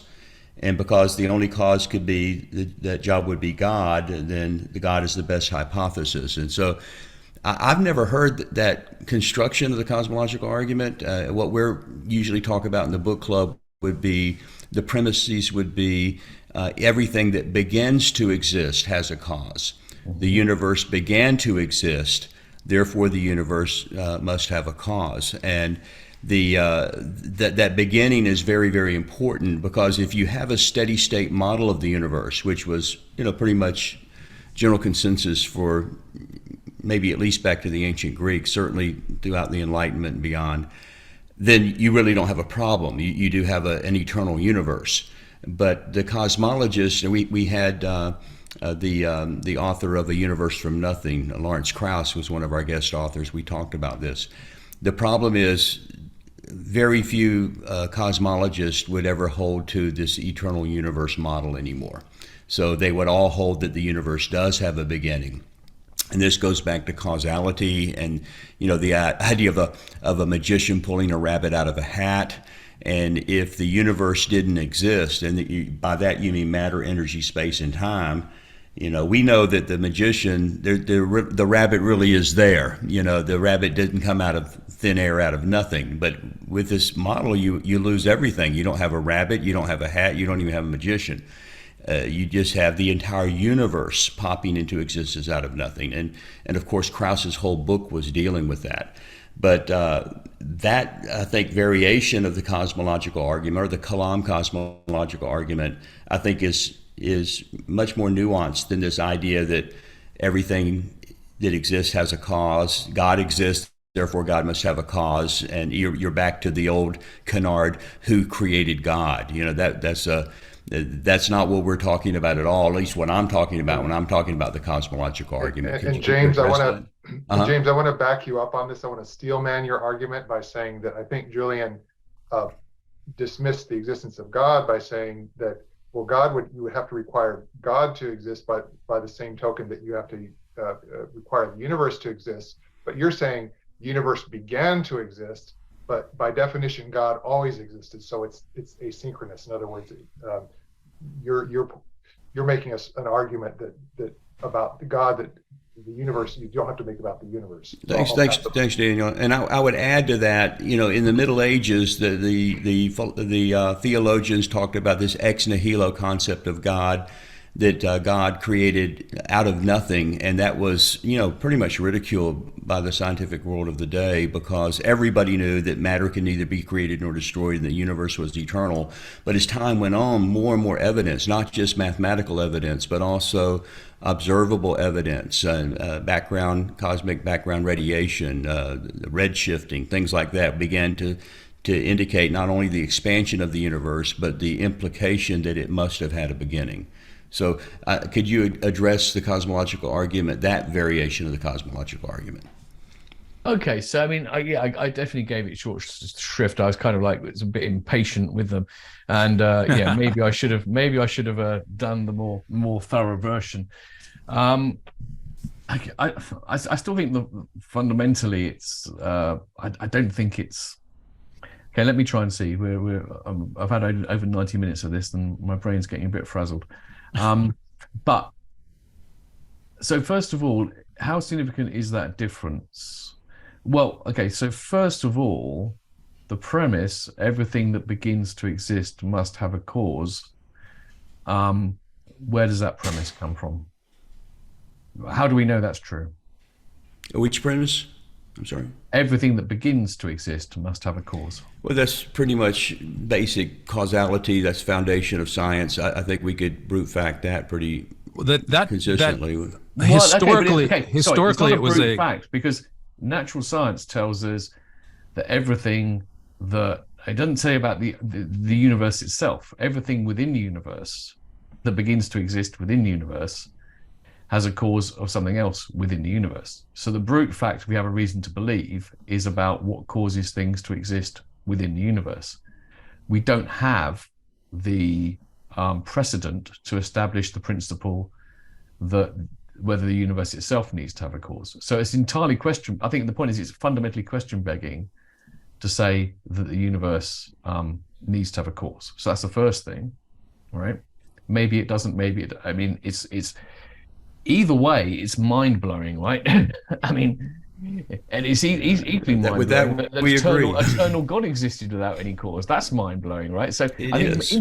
and because the only cause could be that job would be God, then the God is the best hypothesis. And so I've never heard that construction of the cosmological argument. What we're usually talk about in the book club would be, the premises would be everything that begins to exist has a cause. The universe began to exist, therefore the universe must have a cause. And that beginning is very, very important, because if you have a steady state model of the universe, which was pretty much general consensus for maybe at least back to the ancient Greeks, certainly throughout the Enlightenment and beyond, then you really don't have a problem. You do have an eternal universe. But the cosmologists, we had the author of A Universe from Nothing, Lawrence Krauss, was one of our guest authors. We talked about this. The problem is very few cosmologists would ever hold to this eternal universe model anymore. So they would all hold that the universe does have a beginning. And this goes back to causality and, the idea of a magician pulling a rabbit out of a hat. And if the universe didn't exist, and by that you mean matter, energy, space, and time, we know that the magician, the rabbit really is there. The rabbit didn't come out of thin air, out of nothing. But with this model, you lose everything. You don't have a rabbit, you don't have a hat, you don't even have a magician. You just have the entire universe popping into existence out of nothing. And of course, Krauss's whole book was dealing with that. But that, I think, variation of the cosmological argument, or the Kalam cosmological argument, I think is much more nuanced than this idea that everything that exists has a cause. God exists, therefore God must have a cause. And you're back to the old canard, who created God? That's not what we're talking about at all, at least what I'm talking about when I'm talking about the cosmological argument. And James, I want to back you up on this. I want to steelman your argument by saying that I think Julian dismissed the existence of God by saying that, well, you would have to require God to exist by the same token that you have to require the universe to exist. But you're saying the universe began to exist, but by definition, God always existed. So it's asynchronous. In other words, you're making an argument that about the God, that the universe, you don't have to make about the universe. Thanks, Daniel. And I would add to that, in the Middle Ages, the theologians talked about this ex nihilo concept of God, that God created out of nothing, and that was, pretty much ridiculed by the scientific world of the day, because everybody knew that matter can neither be created nor destroyed, and the universe was eternal. But as time went on, more and more evidence, not just mathematical evidence, but also observable evidence, cosmic background radiation, redshifting, things like that, began to indicate not only the expansion of the universe, but the implication that it must have had a beginning. So could you address the cosmological argument, that variation of the cosmological argument? Okay, so I definitely gave it short shrift. I was kind of it's a bit impatient with them, and maybe I should have done the more thorough version. I still think that fundamentally it's I don't think it's okay. Let me try and see. I've had over 90 minutes of this, and my brain's getting a bit frazzled. But so first of all, how significant is that difference? Well, okay, so first of all, the premise, everything that begins to exist must have a cause. Where does that premise come from? How do we know that's true? Which premise? I'm sorry? Everything that begins to exist must have a cause. Well, that's pretty much basic causality. That's foundation of science. I think we could brute fact that pretty that consistently. Historically, it was a fact, because natural science tells us that everything that it doesn't say about the universe itself, everything within the universe that begins to exist within the universe has a cause of something else within the universe. So the brute fact we have a reason to believe is about what causes things to exist within the universe. We don't have the precedent to establish the principle that whether the universe itself needs to have a cause. So it's entirely I think the point is it's fundamentally question begging to say that the universe needs to have a cause. So that's the first thing, right? Maybe it doesn't, I mean, it's either way, it's mind blowing, right? I mean, and it's equally mind blowing that eternal God existed without any cause. That's mind blowing, right? So I think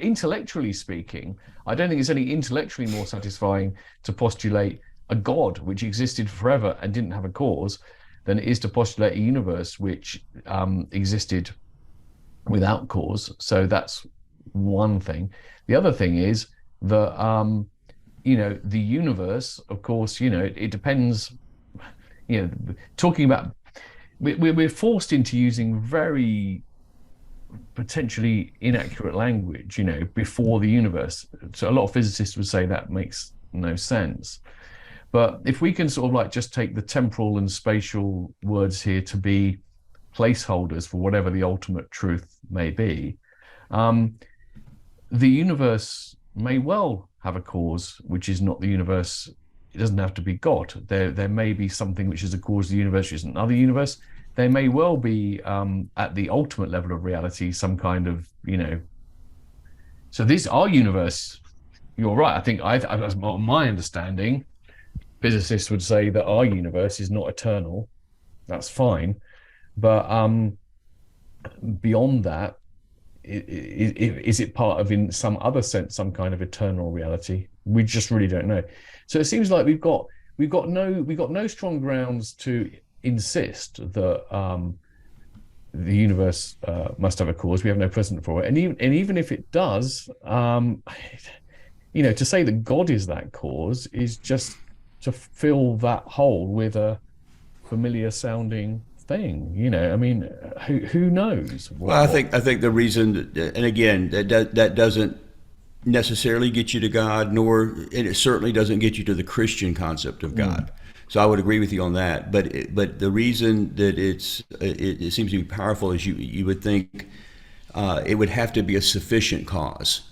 intellectually speaking, I don't think it's any intellectually more satisfying to postulate a God which existed forever and didn't have a cause than it is to postulate a universe which existed without cause. So that's one thing. The other thing is that the universe, of course, it depends. Talking about, we're forced into using very potentially inaccurate language, before the universe. So a lot of physicists would say that makes no sense. But if we can sort of like just take the temporal and spatial words here to be placeholders for whatever the ultimate truth may be, the universe may well have a cause which is not the universe. It doesn't have to be God. There may be something which is a cause of the universe, which is another universe. There may well be, at the ultimate level of reality, some kind of, So our universe, you're right. I think that's my understanding. Physicists would say that our universe is not eternal. That's fine. But beyond that, is it part of, in some other sense, some kind of eternal reality? We just really don't know. So it seems like we've got no strong grounds to insist that the universe must have a cause. We have no precedent for it, and even if it does, to say that God is that cause is just to fill that hole with a familiar sounding thing. I mean, who knows? Well, I think the reason, and again, that doesn't necessarily get you to God, and it certainly doesn't get you to the Christian concept of God. So I would agree with you on that. But the reason that it seems to be powerful is you would think it would have to be a sufficient cause.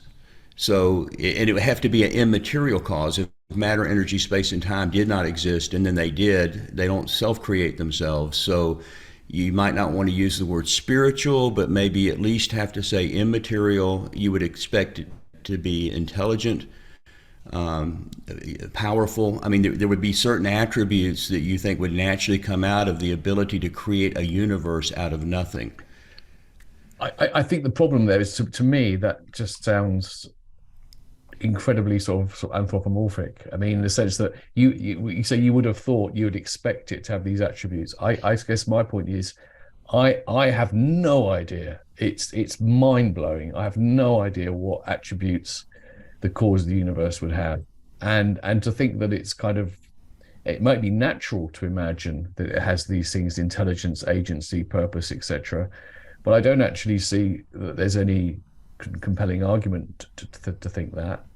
So, and it would have to be an immaterial cause. If matter, energy, space, and time did not exist, and then they don't self-create themselves. So you might not want to use the word spiritual, but maybe at least have to say immaterial. You would expect it to be intelligent, powerful. I mean, there would be certain attributes that you think would naturally come out of the ability to create a universe out of nothing. I think the problem there is, to me, that just sounds incredibly sort of anthropomorphic. I mean, in the sense that you say you would have thought, you would expect it to have these attributes. I guess my point is, I have no idea. It's mind blowing. I have no idea what attributes the cause of the universe would have, and to think that it might be natural to imagine that it has these things: intelligence, agency, purpose, etc. But I don't actually see that there's any compelling argument to think that.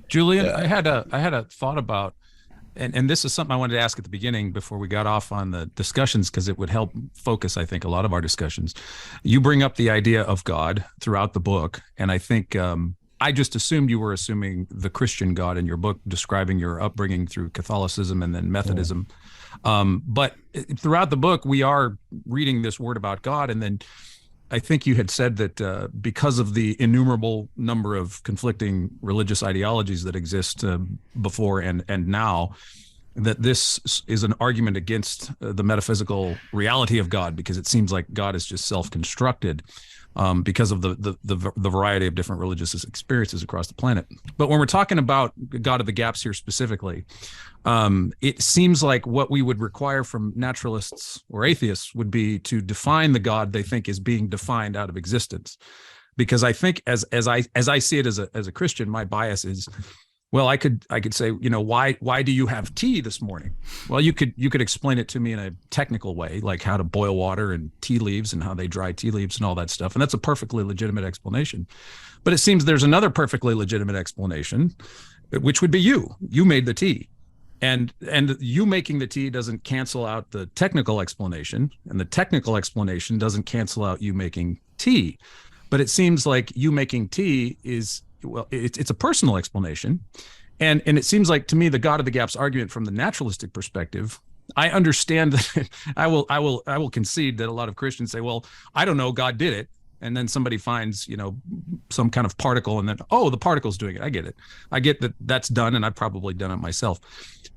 Julian, I had a thought about, and this is something I wanted to ask at the beginning before we got off on the discussions, because it would help focus, I think, a lot of our discussions. You bring up the idea of God throughout the book, and I think I just assumed you were assuming the Christian God in your book, describing your upbringing through Catholicism and then Methodism. But throughout the book, we are reading this word about God, and then I think you had said that because of the innumerable number of conflicting religious ideologies that exist before and now, that this is an argument against the metaphysical reality of God, because it seems like God is just self-constructed because of the variety of different religious experiences across the planet. But when we're talking about God of the gaps here specifically, it seems like what we would require from naturalists or atheists would be to define the God they think is being defined out of existence. Because I think as I see it as a Christian, my bias is Well, I could say, why do you have tea this morning? Well, you could explain it to me in a technical way, like how to boil water and tea leaves and how they dry tea leaves and all that stuff. And that's a perfectly legitimate explanation. But it seems there's another perfectly legitimate explanation, which would be you. You made the tea. And you making the tea doesn't cancel out the technical explanation, and the technical explanation doesn't cancel out you making tea. But it seems like you making tea is, well, it's a personal explanation. And it seems like to me, the God of the gaps argument from the naturalistic perspective, I understand that I will concede that a lot of Christians say, well, I don't know, God did it. And then somebody finds, some kind of particle, and then, oh, the particle's doing it. I get it. I get that that's done, and I've probably done it myself.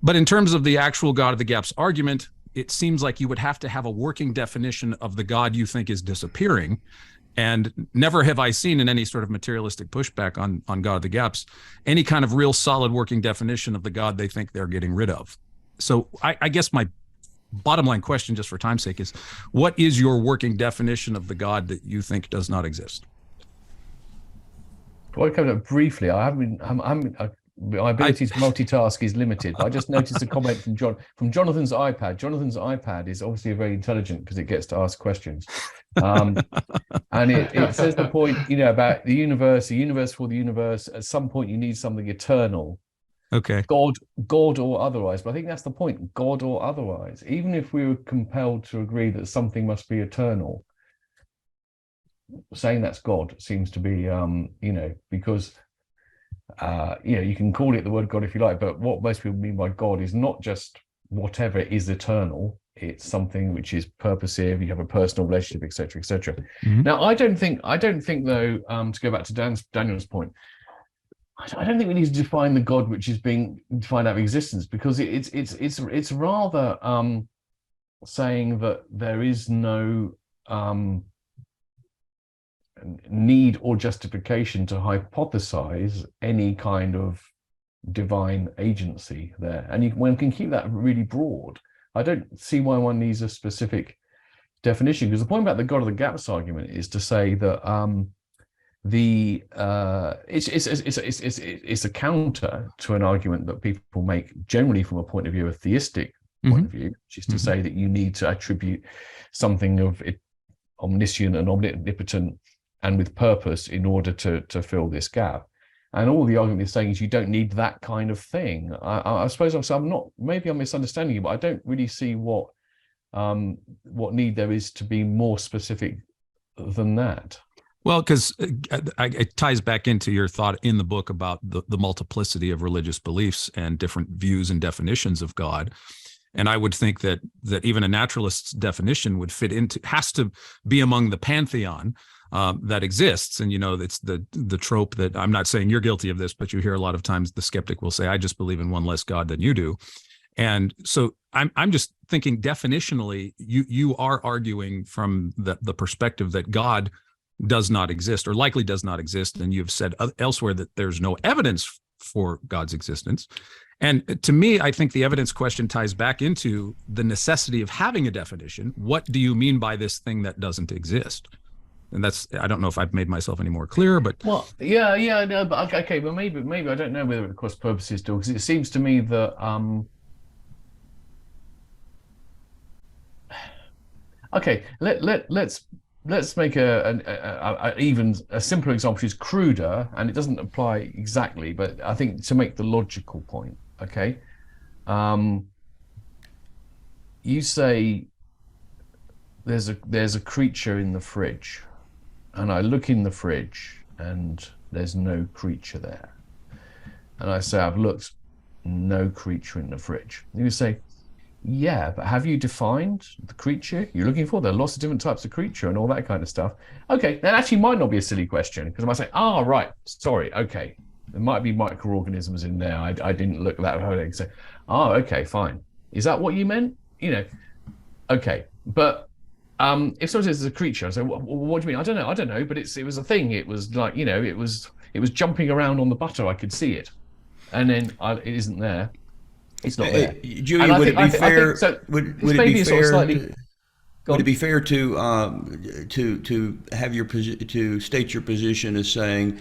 But in terms of the actual God of the gaps argument, it seems like you would have to have a working definition of the God you think is disappearing. And never have I seen in any sort of materialistic pushback on God of the gaps any kind of real solid working definition of the God they think they're getting rid of. So I guess my bottom line question, just for time's sake, is what is your working definition of the God that you think does not exist? Well, I covered it briefly. My ability to multitask is limited. But I just noticed a comment from Jonathan's iPad. Jonathan's iPad is obviously very intelligent because it gets to ask questions. And it says the point, about the universe for the universe. At some point, you need something eternal. Okay. God or otherwise. But I think that's the point, God or otherwise. Even if we were compelled to agree that something must be eternal, saying that's God seems to be, because, you can call it the word God if you like, but what most people mean by God is not just whatever is eternal. It's something which is purposive. You have a personal relationship, etc., etc. Mm-hmm. Now, I don't think though, to go back to Daniel's point, I don't think we need to define the God which is being defined out of existence, because it's rather saying that there is no need or justification to hypothesize any kind of divine agency there, and one can keep that really broad. I don't see why one needs a specific definition, because the point about the God of the gaps argument is to say that it's a counter to an argument that people make generally from a point of view, a theistic point of view, which is to say that you need to attribute something of omniscient and omnipotent and with purpose in order to fill this gap. And all the argument is saying is you don't need that kind of thing. I suppose I'm not, maybe I'm misunderstanding you, but I don't really see what need there is to be more specific than that. Well, because it ties back into your thought in the book about the multiplicity of religious beliefs and different views and definitions of God. And I would think that even a naturalist's definition would has to be among the pantheon that exists. And, it's the trope that, I'm not saying you're guilty of this, but you hear a lot of times the skeptic will say, I just believe in one less God than you do. And so I'm just thinking definitionally, you are arguing from the perspective that God does not exist, or likely does not exist. And you've said elsewhere that there's no evidence for God's existence. And to me, I think the evidence question ties back into the necessity of having a definition. What do you mean by this thing that doesn't exist? And I don't know if I've made myself any more clear, but well, no, but okay, but maybe I don't know whether it cross purposes still, because it seems to me that okay, let's make a simpler example, which is cruder, and it doesn't apply exactly, but I think to make the logical point, okay, you say there's a creature in the fridge, and I look in the fridge and there's no creature there, and I say I've looked, no creature in the fridge. You say, yeah, but have you defined the creature you're looking for? There are lots of different types of creature and all that kind of stuff. Okay, that actually might not be a silly question, because I might say, right, sorry, okay, there might be microorganisms in there. I didn't look at that way. So, okay, fine. Is that what you meant? Okay, but if someone says it's a creature, I say, what do you mean? I don't know, but it was a thing. It was like, it was jumping around on the butter. I could see it, and then it isn't there. It's not there. Julian, would it be fair? Would it be fair to have to state your position as saying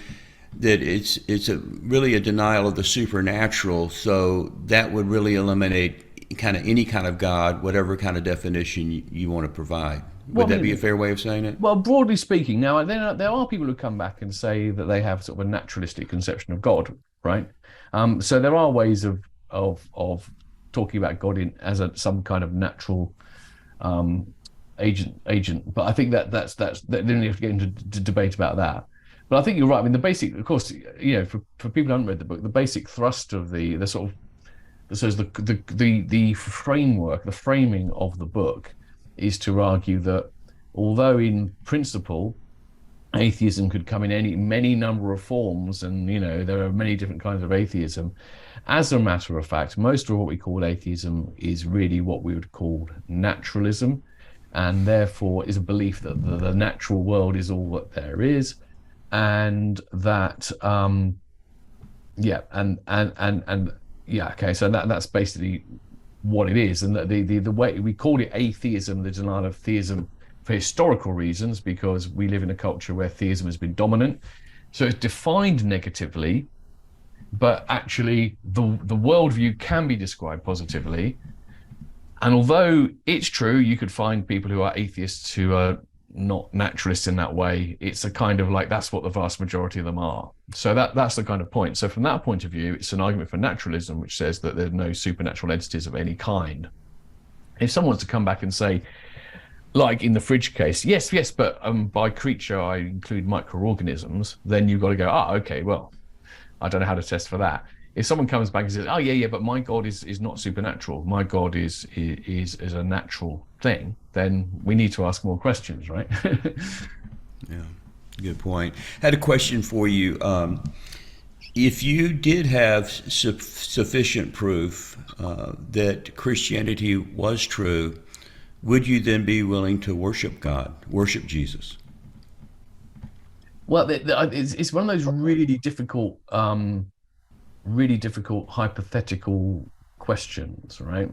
that it's really a denial of the supernatural. So that would really eliminate kind of any kind of God, whatever kind of definition you want to provide. Would that be a fair way of saying it? Well, broadly speaking, now there are people who come back and say that they have sort of a naturalistic conception of God, right? So there are ways of talking about God as some kind of natural agent. But I think that's then you have to get into debate about that. But I think you're right. I mean, the basic, of course, for people who haven't read the book, the basic thrust of the sort of the framework, the framing of the book is to argue that although in principle atheism could come in many number of forms, and there are many different kinds of atheism, as a matter of fact, most of what we call atheism is really what we would call naturalism, and therefore is a belief that the natural world is all that there is, and that so that's basically what it is. And the way we call it atheism, the denial of theism, for historical reasons, because we live in a culture where theism has been dominant, so it's defined negatively, but actually the worldview can be described positively. And although it's true you could find people who are atheists who are not naturalists in that way, it's a kind of like that's what the vast majority of them are. So that's the kind of point. So from that point of view, it's an argument for naturalism, which says that there's no supernatural entities of any kind. If someone wants to come back and say, like in the fridge case, yes, but by creature I include microorganisms, then you've got to go, okay, well, I don't know how to test for that. If someone comes back and says, oh yeah, but my God is not supernatural, my God is a natural thing, then we need to ask more questions, right? Yeah, good point. I had a question for you. If you did have sufficient proof that Christianity was true, would you then be willing to worship God, worship Jesus? Well, it's one of those really difficult hypothetical questions, right?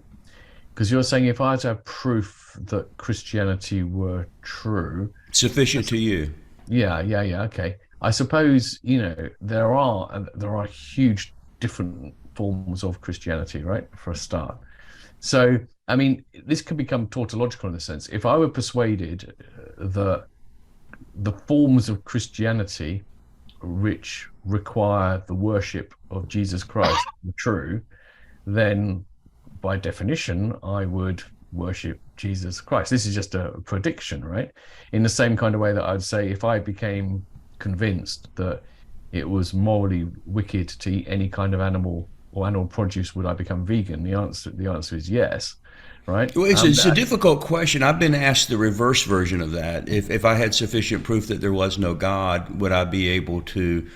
Because you're saying if I had to have proof that Christianity were true, sufficient to you. Yeah, okay. I suppose there are huge different forms of Christianity, right? For a start. So I mean, this could become tautological in a sense. If I were persuaded that the forms of Christianity which require the worship of Jesus Christ are true, then by definition I would worship Jesus Christ. This is just a prediction, right? In the same kind of way that I'd say if I became convinced that it was morally wicked to eat any kind of animal or animal produce, would I become vegan? The answer is yes. Right? Well, it's a difficult question. I've been asked the reverse version of that. If I had sufficient proof that there was no God, would I be able to,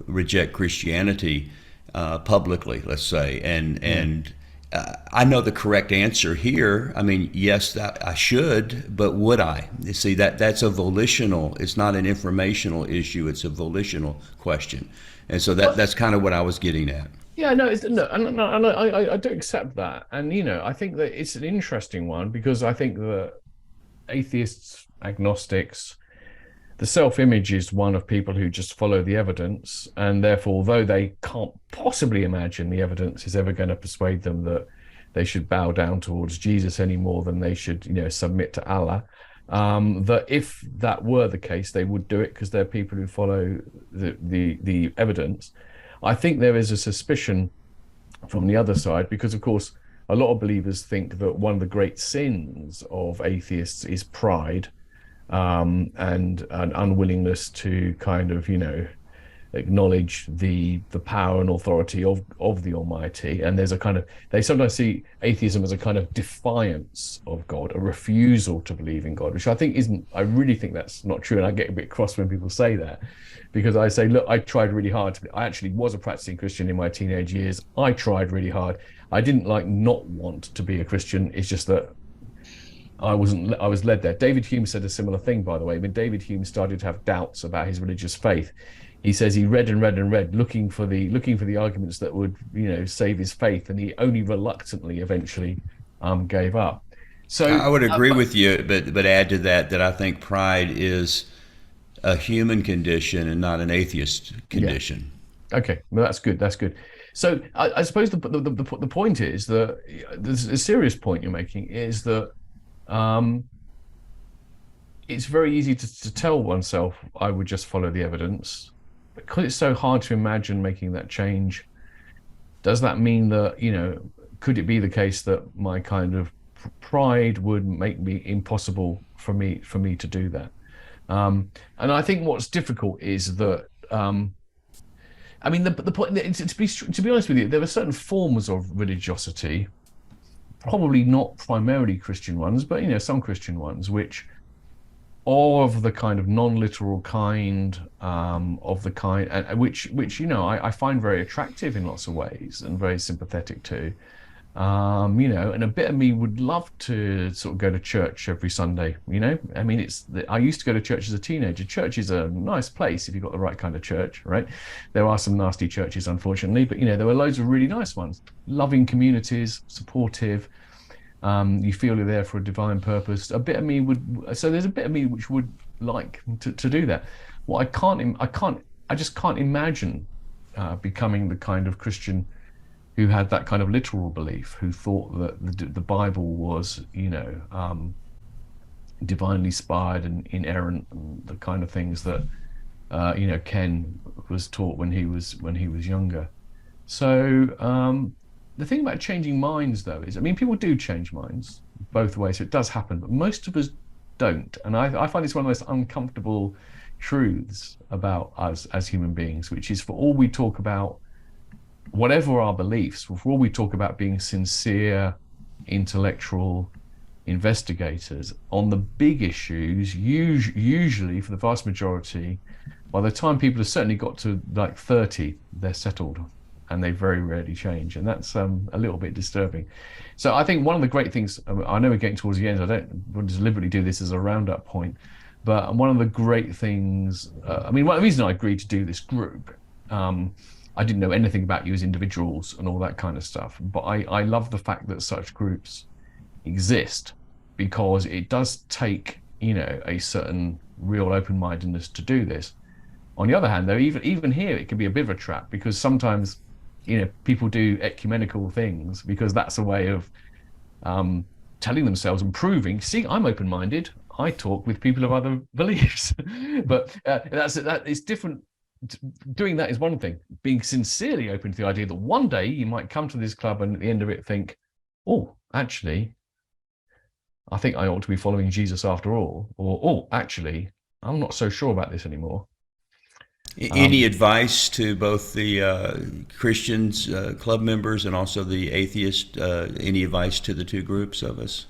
reject Christianity publicly, let's say? And I know the correct answer here. I mean, yes, that I should, but would I? You see, that's a volitional. It's not an informational issue. It's a volitional question, and so that's kind of what I was getting at. Yeah, no, I do accept that, and I think that it's an interesting one because I think that atheists, agnostics, the self-image is one of people who just follow the evidence, and therefore, although they can't possibly imagine the evidence is ever going to persuade them that they should bow down towards Jesus any more than they should, submit to Allah, that if that were the case, they would do it because they're people who follow the evidence. I think there is a suspicion from the other side because, of course, a lot of believers think that one of the great sins of atheists is pride and an unwillingness to kind of, acknowledge the power and authority of the Almighty. And there's they sometimes see atheism as a kind of defiance of God, a refusal to believe in God, which I really think that's not true. And I get a bit cross when people say that, because I say, look, I tried really hard I actually was a practicing Christian in my teenage years. I tried really hard. I didn't not want to be a Christian. It's just that I was led there. David Hume said a similar thing, by the way. When David Hume started to have doubts about his religious faith, he says he read and read and read, looking for the arguments that would, save his faith, and he only reluctantly eventually gave up. So I would agree with you, but add to that I think pride is a human condition and not an atheist condition. Yeah. Okay, well, that's good. That's good. So I suppose the point is that there's a serious point you're making is that it's very easy to tell oneself, I would just follow the evidence. Because it's so hard to imagine making that change, does that mean that, you know, could it be the case that my kind of pride would make me impossible for me to do that? And I think what's difficult is that, I mean, the point, to be honest with you, there are certain forms of religiosity, probably not primarily Christian ones, but, you know, some Christian ones, which of the kind of non-literal kind, of the kind, and which you know, I find very attractive in lots of ways and very sympathetic to. You know, and a bit of me would love to sort of go to church every Sunday, you know. I mean, I used to go to church as a teenager. Church is a nice place if you've got the right kind of church, right? There are some nasty churches, unfortunately, but, you know, there were loads of really nice ones. Loving communities, supportive. You feel you're there for a divine purpose. A bit of me so there's a bit of me which would like to do that. Well, I just can't imagine becoming the kind of Christian who had that kind of literal belief, who thought that the Bible was, you know, divinely inspired and inerrant, and the kind of things that, you know, Ken was taught when he was younger. So the thing about changing minds, though, is, I mean, people do change minds both ways, so it does happen, but most of us don't. And I find it's one of the most uncomfortable truths about us as human beings, which is, for all we talk about whatever our beliefs, for all we talk about being sincere, intellectual investigators on the big issues, usually for the vast majority, by the time people have certainly got to like 30, they're settled, and they very rarely change, and that's a little bit disturbing. So I think one of the great things, I know we're getting towards the end, I don't deliberately do this as a roundup point, but one of the great things, I mean, one of the reasons I agreed to do this group, I didn't know anything about you as individuals and all that kind of stuff, but I love the fact that such groups exist, because it does take, you know, a certain real open-mindedness to do this. On the other hand, though, even here, it can be a bit of a trap, because sometimes, you know, people do ecumenical things because that's a way of telling themselves and proving, see, I'm open-minded, I talk with people of other beliefs. But that is different. Doing that is one thing. Being sincerely open to the idea that one day you might come to this club and at the end of it think, oh, actually, I think I ought to be following Jesus after all, or, oh, actually, I'm not so sure about this anymore. Any advice to both the Christians, club members, and also the atheist? Any advice to the two groups of us?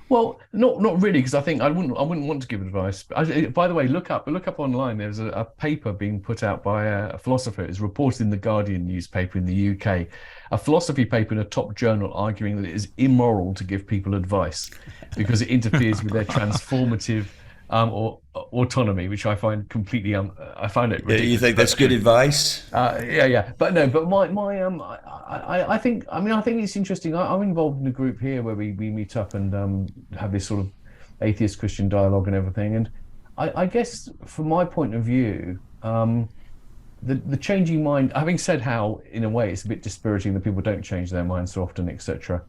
Well, not really, because I think I wouldn't want to give advice. By the way, look up online. There's a paper being put out by a philosopher. It's reported in the Guardian newspaper in the UK, a philosophy paper in a top journal arguing that it is immoral to give people advice because it interferes with their transformative or autonomy, which I find completely I find it ridiculous. You think that's good advice? Yeah. But no, but I think it's interesting. I'm involved in a group here where we meet up and have this sort of atheist Christian dialogue and everything. And I guess from my point of view, the changing mind, having said how in a way it's a bit dispiriting that people don't change their minds so often, etc.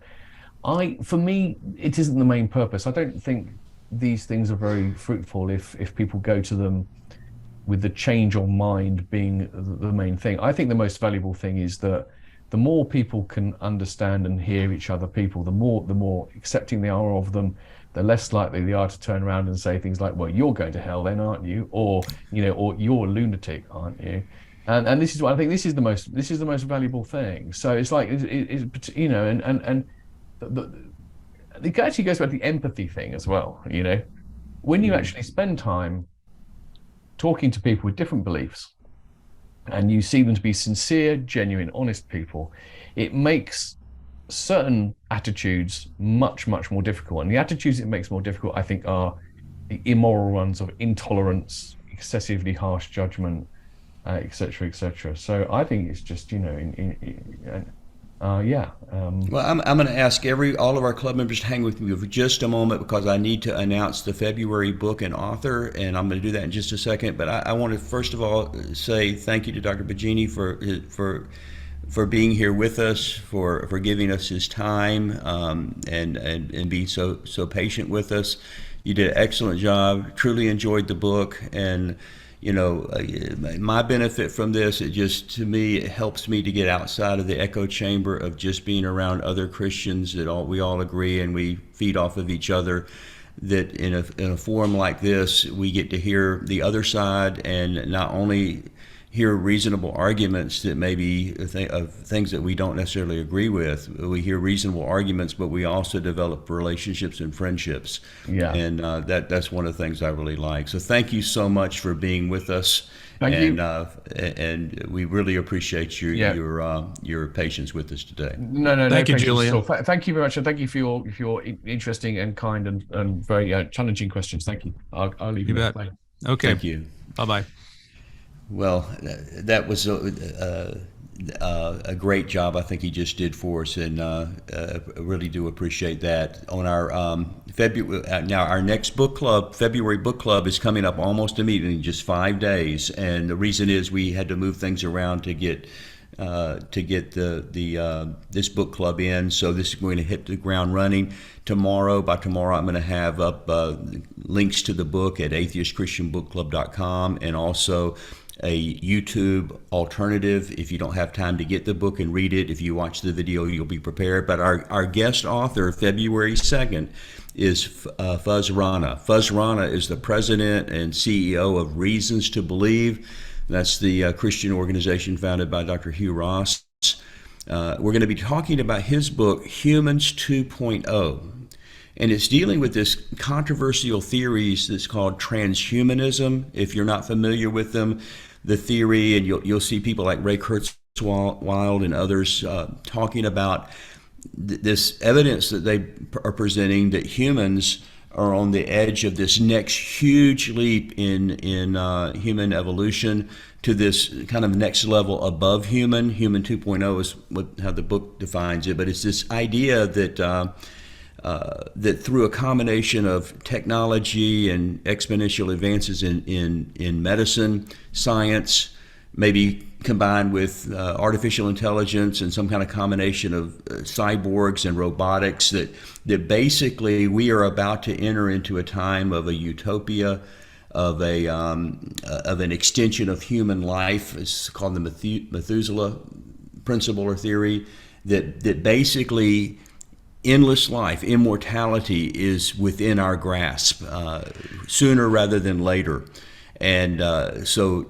For me, it isn't the main purpose. I don't think these things are very fruitful if people go to them with the change of mind being the main thing. I think the most valuable thing is that the more people can understand and hear each other, the more accepting they are of them, the less likely they are to turn around and say things like, well, you're going to hell then, aren't you? Or, you know, or you're a lunatic, aren't you? And this is what I think, this is the most valuable thing. So it's like, you know, and it actually goes back to the empathy thing as well. You know, when you actually spend time talking to people with different beliefs and you see them to be sincere, genuine, honest people, it makes certain attitudes much more difficult. And the attitudes it makes more difficult, I think, are the immoral ones of intolerance, excessively harsh judgment, etc. So I think it's just, you know, yeah. Well, I'm going to ask all of our club members to hang with me for just a moment because I need to announce the February book and author, and I'm going to do that in just a second. But I want to first of all say thank you to Dr. Baggini for being here with us, for giving us his time, and being so patient with us. You did an excellent job. Truly enjoyed the book, and my benefit from this, to me, it helps me to get outside of the echo chamber of just being around other Christians that we all agree and we feed off of each other. That in a forum like this, we get to hear the other side and not only hear reasonable arguments that maybe of things that we don't necessarily agree with. We hear reasonable arguments, but we also develop relationships and friendships. Yeah. And that's one of the things I really like. So thank you so much for being with us. Thank you. And we really appreciate your patience with us today. No. Thank you, Julian. Thank you very much, and thank you for your interesting and kind and very challenging questions. Thank you. I'll leave you bet. Bye. Okay. Thank you. Bye-bye. Well, that was a great job I think he just did for us, and I really do appreciate that. On our our next book club, February book club, is coming up almost immediately in just 5 days, and the reason is we had to move things around to get this book club in. So this is going to hit the ground running tomorrow. By tomorrow, I'm going to have up links to the book at atheistchristianbookclub.com, and also a YouTube alternative if you don't have time to get the book and read it. If you watch the video, you'll be prepared. But our guest author, February 2nd, is Fuz Rana. Fuz Rana is the president and CEO of Reasons to Believe. That's the Christian organization founded by Dr. Hugh Ross. We're going to be talking about his book, Humans 2.0. And it's dealing with this controversial theories that's called transhumanism. If you're not familiar with them, the theory, and you'll see people like Ray Kurzweil and others talking about this evidence that they are presenting that humans are on the edge of this next huge leap in human evolution to this kind of next level above human. Human 2.0 is how the book defines it, but it's this idea that that through a combination of technology and exponential advances in medicine, science, maybe combined with artificial intelligence and some kind of combination of cyborgs and robotics, that basically we are about to enter into a time of a utopia, of an extension of human life. It's called the Methuselah principle or theory, that basically endless life, immortality, is within our grasp sooner rather than later. And so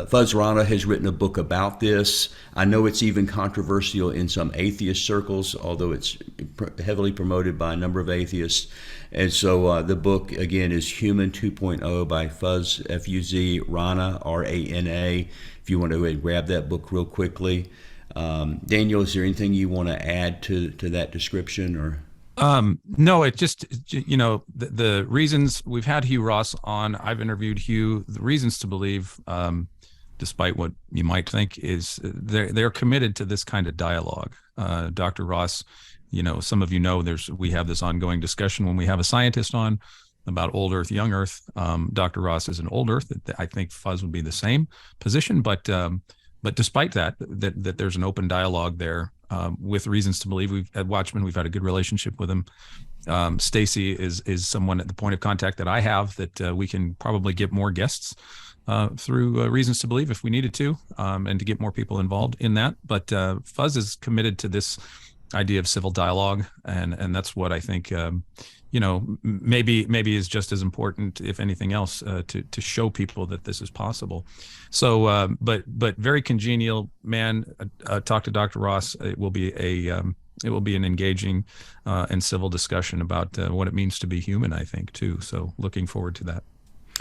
Fuz Rana has written a book about this. I know it's even controversial in some atheist circles, although it's heavily promoted by a number of atheists. And so the book, again, is Human 2.0 by Fuz, F-U-Z, Rana, R-A-N-A, if you want to go ahead and grab that book real quickly. Daniel, is there anything you want to add to that description? Or no, it just, the reasons. We've had Hugh Ross on. I've interviewed Hugh. The reasons to believe, despite what you might think, is they're committed to this kind of dialogue. Dr. Ross, some of we have this ongoing discussion when we have a scientist on about old Earth, young Earth. Dr. Ross is an old Earth. I think Fuz would be the same position, but despite that there's an open dialogue there with reasons to believe. At Watchman, we've had a good relationship with him. Stacy is someone at the point of contact that I have that we can probably get more guests through reasons to believe if we needed to, and to get more people involved in that. But Fuz is committed to this idea of civil dialogue, and that's what I think maybe is just as important, if anything else, to show people that this is possible. So, but very congenial man. Talk to Dr. Ross. It will be an engaging and civil discussion about what it means to be human, I think, too. So, looking forward to that.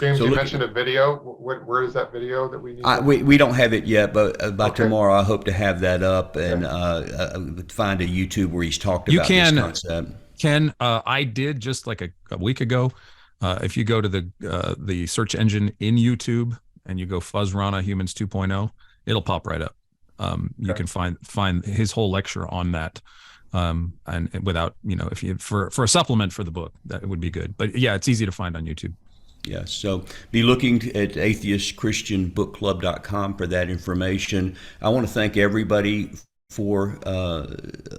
James, you mentioned a video. Where is that video that we need? We don't have it yet, but by tomorrow I hope to have that up and find a YouTube where he's talked about this concept. Ken, I did just like a week ago. If you go to the search engine in YouTube and you go Fuz Rana Humans 2.0, it'll pop right up. You can find his whole lecture on that. And without, if you for a supplement for the book, that would be good. But yeah, it's easy to find on YouTube. Yes, so be looking at atheistchristianbookclub.com for that information. I want to thank everybody for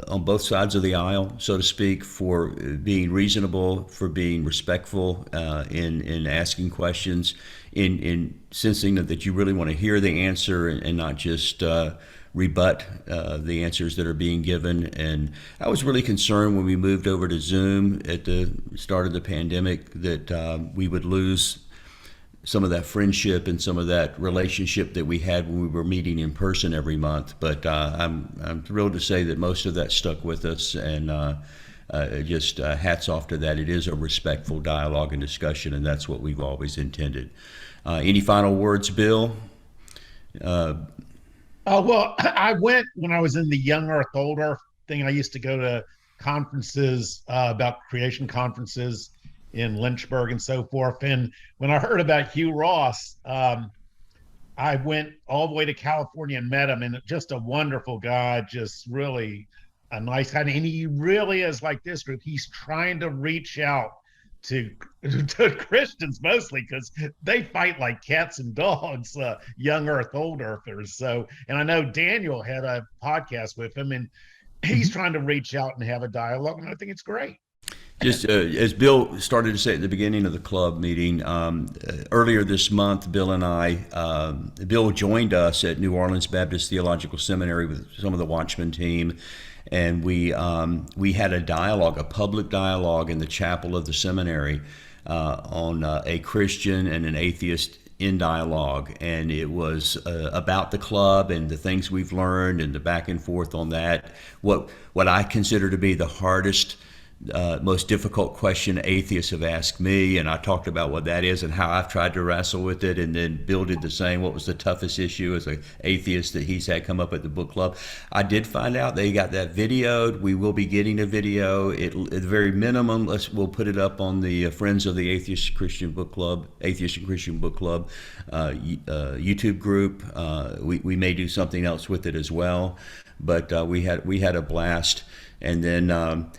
on both sides of the aisle, so to speak, for being reasonable, for being respectful in asking questions, in sensing that you really want to hear the answer and not just rebut the answers that are being given. And I was really concerned when we moved over to Zoom at the start of the pandemic that we would lose some of that friendship and some of that relationship that we had when we were meeting in person every month. But I'm thrilled to say that most of that stuck with us, and just hats off to that. It is a respectful dialogue and discussion, and that's what we've always intended. Any final words, Bill? Well, I went when I was in the Young Earth, Old Earth thing. I used to go to conferences about creation conferences in Lynchburg and so forth. And when I heard about Hugh Ross, I went all the way to California and met him, and just a wonderful guy, just really a nice guy. And he really is like this group. He's trying to reach out to Christians mostly, because they fight like cats and dogs, young earth, old earthers. So, and I know Daniel had a podcast with him, and he's trying to reach out and have a dialogue, and I think it's great. Just as Bill started to say at the beginning of the club meeting, earlier this month, Bill joined us at New Orleans Baptist Theological Seminary with some of the Watchman team, and we had a dialogue, a public dialogue in the chapel of the seminary on a Christian and an atheist in dialogue, and it was about the club and the things we've learned and the back and forth on that. What I consider to be the hardest, most difficult question atheists have asked me, and I talked about what that is and how I've tried to wrestle with it, and then Bill did the same. What was the toughest issue as an atheist that he's had come up at the book club? I did find out they got that videoed. We will be getting a video. At the very minimum, we'll put it up on the Friends of the Atheist and Christian Book Club YouTube group. We may do something else with it as well, but we had a blast. And then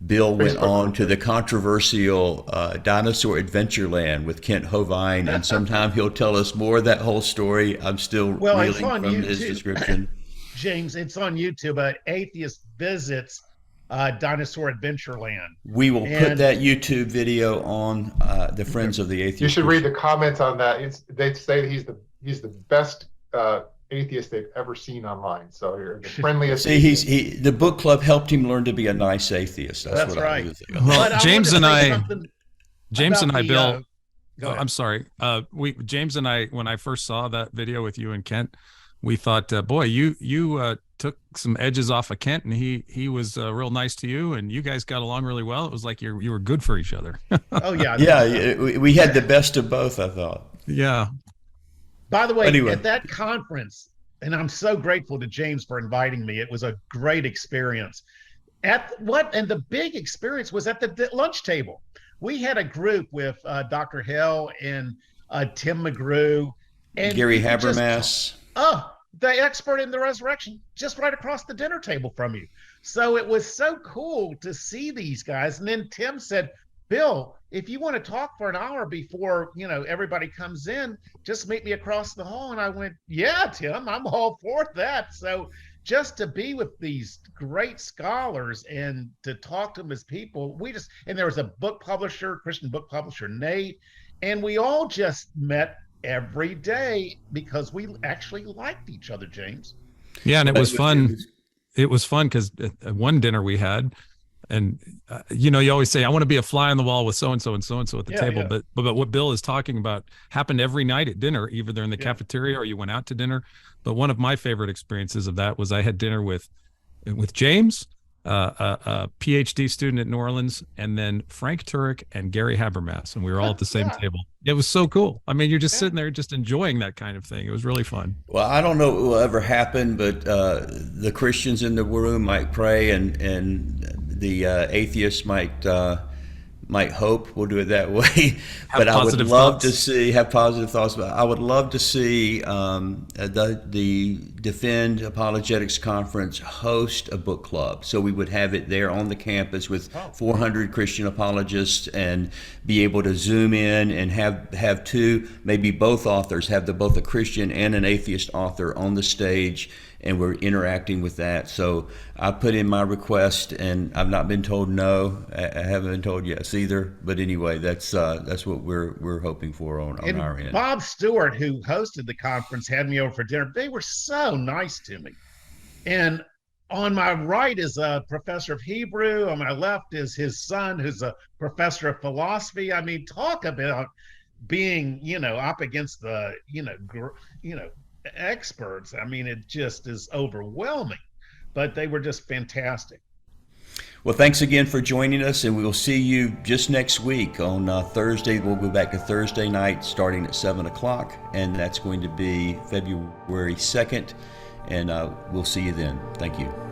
Bill went on to the controversial Dinosaur Adventureland with Kent Hovind, and sometime he'll tell us more of that whole story. I'm still reeling from his description. James, it's on YouTube. Atheist visits Dinosaur Adventureland. We will put that YouTube video on the Friends of the Atheist. You should read the comments on that. They say that he's the best atheist they've ever seen online. So you're the friendliest. See, the book club helped him learn to be a nice atheist. That's what right. I was thinking. Well, James and I, Bill. I'm sorry. James and I, when I first saw that video with you and Kent, we thought, boy, you took some edges off of Kent, and he was real nice to you, and you guys got along really well. It was like you were good for each other. Oh yeah. Yeah, we had the best of both, I thought. Yeah. By the way, at that conference, and I'm so grateful to James for inviting me. It was a great experience. And the big experience was at the lunch table. We had a group with Dr. Hell and Tim McGrew and Gary Habermas. The expert in the resurrection, just right across the dinner table from you. So it was so cool to see these guys. And then Tim said, Bill, if you want to talk for an hour before, everybody comes in, just meet me across the hall. And I went, yeah, Tim, I'm all for that. So just to be with these great scholars and to talk to them as people, and there was a book publisher, Christian book publisher, Nate, and we all just met every day because we actually liked each other, James. Yeah, and it was fun. It was fun because at one dinner we had, and you always say, I want to be a fly on the wall with so-and-so and so-and-so at the table. Yeah. But what Bill is talking about happened every night at dinner, either they're in the cafeteria or you went out to dinner. But one of my favorite experiences of that was I had dinner with James, a PhD student at New Orleans, and then Frank Turek and Gary Habermas, and we were all at the same table. It was so cool. I mean, you're just sitting there just enjoying that kind of thing. It was really fun. Well, I don't know what will ever happen, but the Christians in the room might pray, and the atheists might might hope. We'll do it that way. Have But I would positive love thoughts. to see, have positive thoughts about I would love to see the Defend Apologetics Conference host a book club. So we would have it there on the campus with 400 Christian apologists and be able to zoom in and have two, maybe both authors, have both a Christian and an atheist author on the stage, and we're interacting with that. So I put in my request, and I've not been told no. I haven't been told yes either. But anyway, that's what we're hoping for on our end. Bob Stewart, who hosted the conference, had me over for dinner. They were so nice to me. And on my right is a professor of Hebrew. On my left is his son, who's a professor of philosophy. I mean, talk about being, up against the, experts. I mean, it just is overwhelming, but they were just fantastic. Well, thanks again for joining us, and we will see you just next week on Thursday. We'll go back to Thursday night starting at 7 o'clock, and that's going to be February 2nd, and we'll see you then. Thank you.